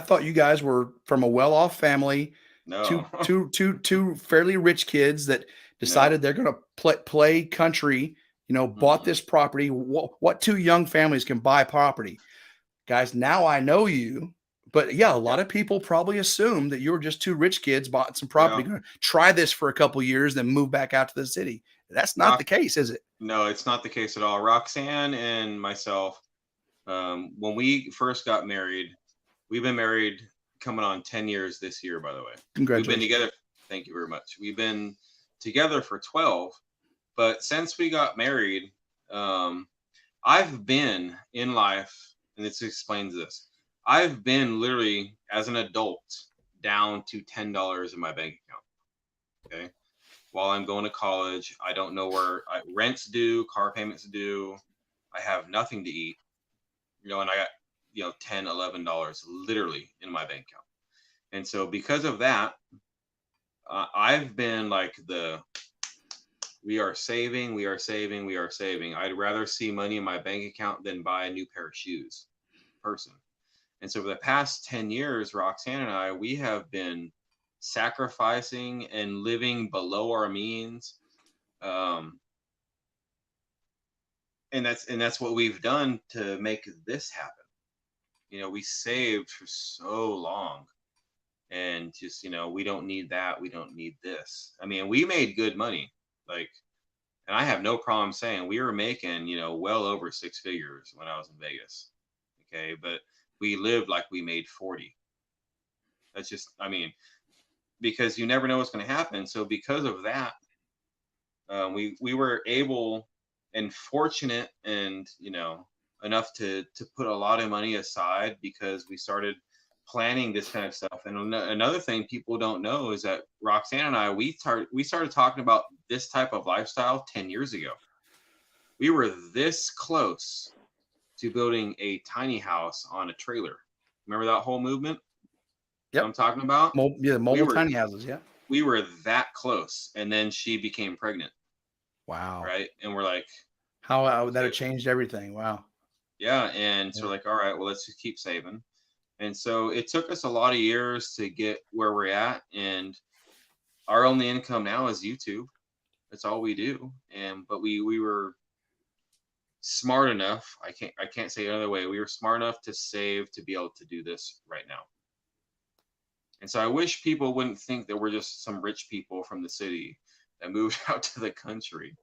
[SPEAKER 1] thought you guys were from a well-off family.
[SPEAKER 2] No.
[SPEAKER 1] two fairly rich kids that decided they're going to play country. Bought this property. What 2 young families can buy property? Guys, now I know you. But yeah, a lot of people probably assume that you were just 2 rich kids, bought some property, going to try this for a couple of years, then move back out to the city. That's not the case, is it?
[SPEAKER 2] No, it's not the case at all. Roxanne and myself, when we first got married, we've been married coming on 10 years this year, by the way.
[SPEAKER 1] Congratulations.
[SPEAKER 2] We've been together. Thank you very much. We've been together for 12. But since we got married, I've been in life, and this explains this. I've been literally, as an adult, down to $10 in my bank account. Okay. While I'm going to college, I don't know where rent's due, car payments due. I have nothing to eat, and I got, $10, $11 literally in my bank account. And so because of that, I've been like we are saving. I'd rather see money in my bank account than buy a new pair of shoes person. And so for the past 10 years, Roxanne and I, we have been sacrificing and living below our means. And that's what we've done to make this happen. We saved for so long, and just, we don't need that. We don't need this. I mean, we made good money. And I have no problem saying we were making, well over 6 figures when I was in Vegas. Okay. But we lived like we made 40. That's just, because you never know what's going to happen. So because of that, we were able and fortunate and, enough to put a lot of money aside, because we started planning this kind of stuff. And another thing people don't know is that Roxanne and I, we started talking about this type of lifestyle 10 years ago. We were this close to building a tiny house on a trailer. Remember that whole movement?
[SPEAKER 1] Yep.
[SPEAKER 2] I'm talking about?
[SPEAKER 1] Mobile tiny houses. Yeah.
[SPEAKER 2] We were that close. And then she became pregnant.
[SPEAKER 1] Wow.
[SPEAKER 2] Right. And we're like,
[SPEAKER 1] how that have changed everything. Wow.
[SPEAKER 2] Yeah. And so we're like, all right, well, let's just keep saving. And so it took us a lot of years to get where we're at. And our only income now is YouTube. That's all we do. But we were smart enough. I can't say it another way. We were smart enough to save to be able to do this right now. And so I wish people wouldn't think that we're just some rich people from the city that moved out to the country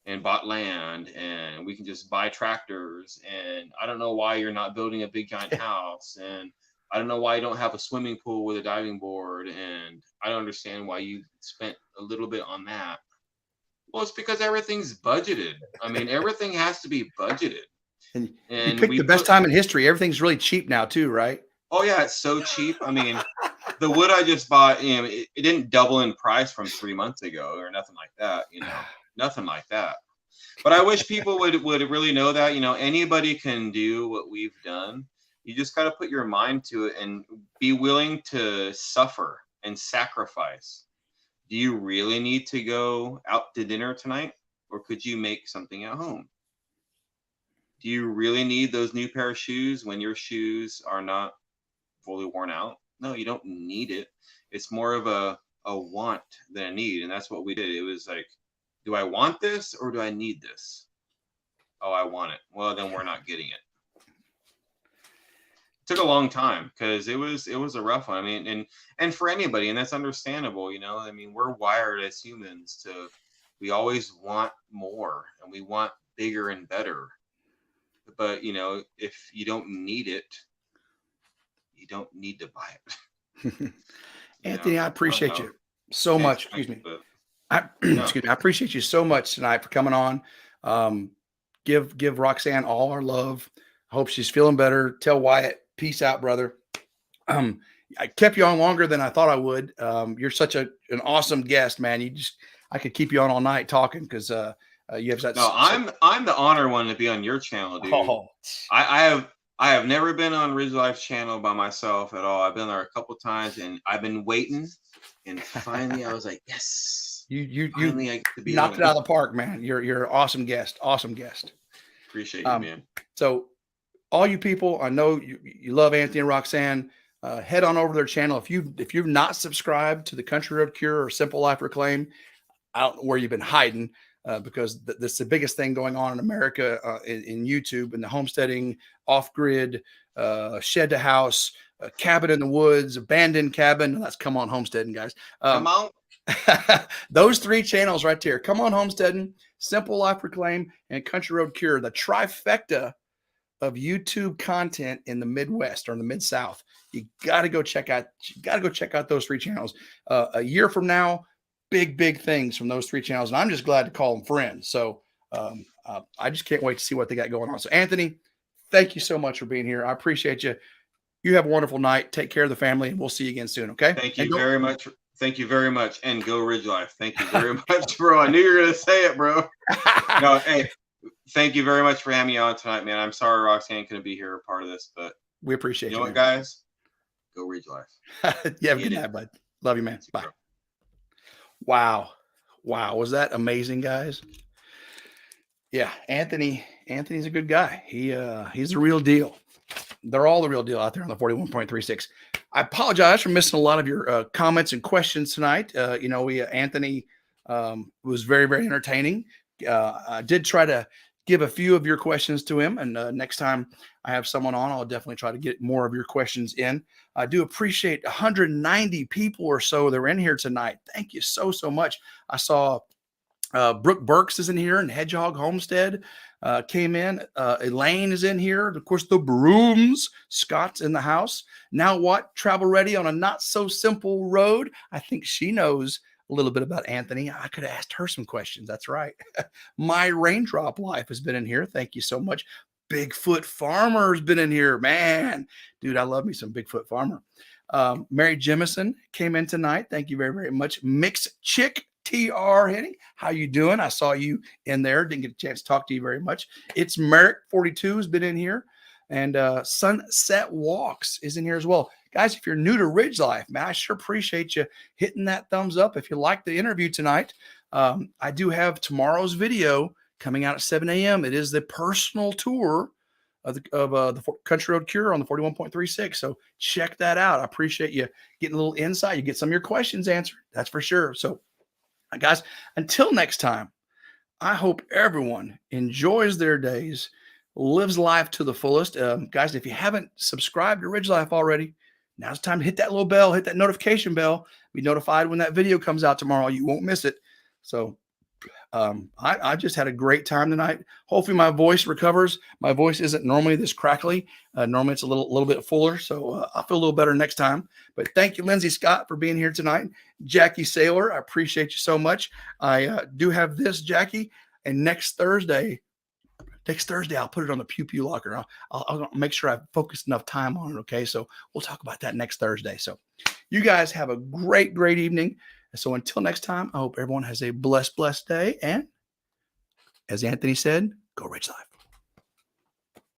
[SPEAKER 2] and bought land and we can just buy tractors. And I don't know why you're not building a big giant house. And I don't know why you don't have a swimming pool with a diving board. And I don't understand why you spent a little bit on that. Well, it's because everything's budgeted. I mean, everything has to be budgeted.
[SPEAKER 1] And you picked the best time in history. Everything's really cheap now too, right?
[SPEAKER 2] Oh yeah, it's so cheap. I mean, the wood I just bought, you know, it didn't double in price from 3 months ago or nothing like that, you know, nothing like that. But I wish people would really know that, you know, anybody can do what we've done. You just got to put your mind to it and be willing to suffer and sacrifice. Do you really need to go out to dinner tonight, or could you make something at home? Do you really need those new pair of shoes when your shoes are not fully worn out? No, you don't need it. It's more of a want than a need. And that's what we did. It was like, do I want this or do I need this? Oh, I want it. Well, then we're not getting it. It took a long time because it was a rough one. I mean, and for anybody, and that's understandable, you know, I mean, we're wired as humans to, we always want more and we want bigger and better. But, you know, if you don't need it, you don't need to buy it.
[SPEAKER 1] Anthony, I appreciate you so much. Excuse me. Excuse me. I appreciate you so much tonight for coming on. Give Roxanne all our love. I hope she's feeling better. Tell Wyatt, peace out, brother. I kept you on longer than I thought I would. You're such an awesome guest, man. I could keep you on all night talking because you have such.
[SPEAKER 2] No, I'm the honor one to be on your channel, dude. Oh. I have never been on RidgeLife's channel by myself at all. I've been there a couple times and I've been waiting, and finally I was like, yes.
[SPEAKER 1] You I get to be knocked it out of the park, man. You're an awesome guest. Awesome guest.
[SPEAKER 2] Appreciate you, man.
[SPEAKER 1] So all you people, I know you love Anthony and Roxanne. Head on over to their channel. If you've not subscribed to the Country Road Cure or Simple Life Reclaim, I don't know where you've been hiding. Because that's the biggest thing going on in America in YouTube, and the homesteading, off-grid, shed to house, cabin in the woods, abandoned cabin. That's Come On Homesteading, guys.
[SPEAKER 2] Come on.
[SPEAKER 1] Those 3 channels right there. Come On Homesteading, Simple Life Reclaim, and Country Road Cure. The trifecta of YouTube content in the Midwest or in the Mid-South. You got to go check out. Those 3 channels. A year from now, big things from those 3 channels. And I'm just glad to call them friends. So I just can't wait to see what they got going on. So Anthony, thank you so much for being here. I appreciate you. You have a wonderful night. Take care of the family, and we'll see you again soon. Okay.
[SPEAKER 2] Thank you very much. Thank you very much. And go RidgeLife. Thank you very much, bro. I knew you were going to say it, bro. No, hey, thank you very much for having me on tonight, man. I'm sorry Roxanne couldn't be here a part of this, but
[SPEAKER 1] we appreciate you.
[SPEAKER 2] You know what, guys? Go RidgeLife.
[SPEAKER 1] Yeah, good night, bud. Love you, man. Bye. Bro. Wow. Was that amazing, guys? Yeah. Anthony's a good guy. He's a real deal. They're all the real deal out there on the 41.36. I apologize for missing a lot of your comments and questions tonight. Anthony was very, very entertaining. I did try to give a few of your questions to him. And next time I have someone on, I'll definitely try to get more of your questions in. I do appreciate 190 people or so that are in here tonight. Thank you so much. I saw Brooke Burks is in here, and Hedgehog Homestead came in. Elaine is in here. Of course, the Brooms. Scott's in the house. Now what? Travel ready on a not so simple road. I think she knows a little bit about Anthony. I could have asked her some questions. That's right. My Raindrop Life has been in here. Thank you so much. Bigfoot Farmer has been in here. Man, dude, I love me some Bigfoot Farmer. Mary Jemison came in tonight. Thank you very, very much. Mixed Chick TR Henning, how you doing? I saw you in there. Didn't get a chance to talk to you very much. It's Merrick 42 has been in here. And Sunset Walks is in here as well. Guys, if you're new to RidgeLife, man, I sure appreciate you hitting that thumbs up. If you like the interview tonight, I do have tomorrow's video coming out at 7 a.m. It is the personal tour of the Country Road Cure on the 41.36. So check that out. I appreciate you getting a little insight. You get some of your questions answered. That's for sure. So Guys, until next time, I hope everyone enjoys their days, lives life to the fullest. Guys, if you haven't subscribed to Ridge Life already, now's the time to hit that little bell, hit that notification bell. Be notified when that video comes out tomorrow. You won't miss it. So I just had a great time tonight. Hopefully my voice recovers. My voice isn't normally this crackly. Normally it's a little bit fuller. So I'll feel a little better next time. But thank you, Lindsay Scott, for being here tonight. Jackie Saylor, I appreciate you so much. I do have this, Jackie. And next Thursday, I'll put it on the Pew Pew Locker. I'll make sure I've focused enough time on it. Okay. So we'll talk about that next Thursday. So you guys have a great, great evening. So until next time, I hope everyone has a blessed day. And as Anthony said, go Ridge Life.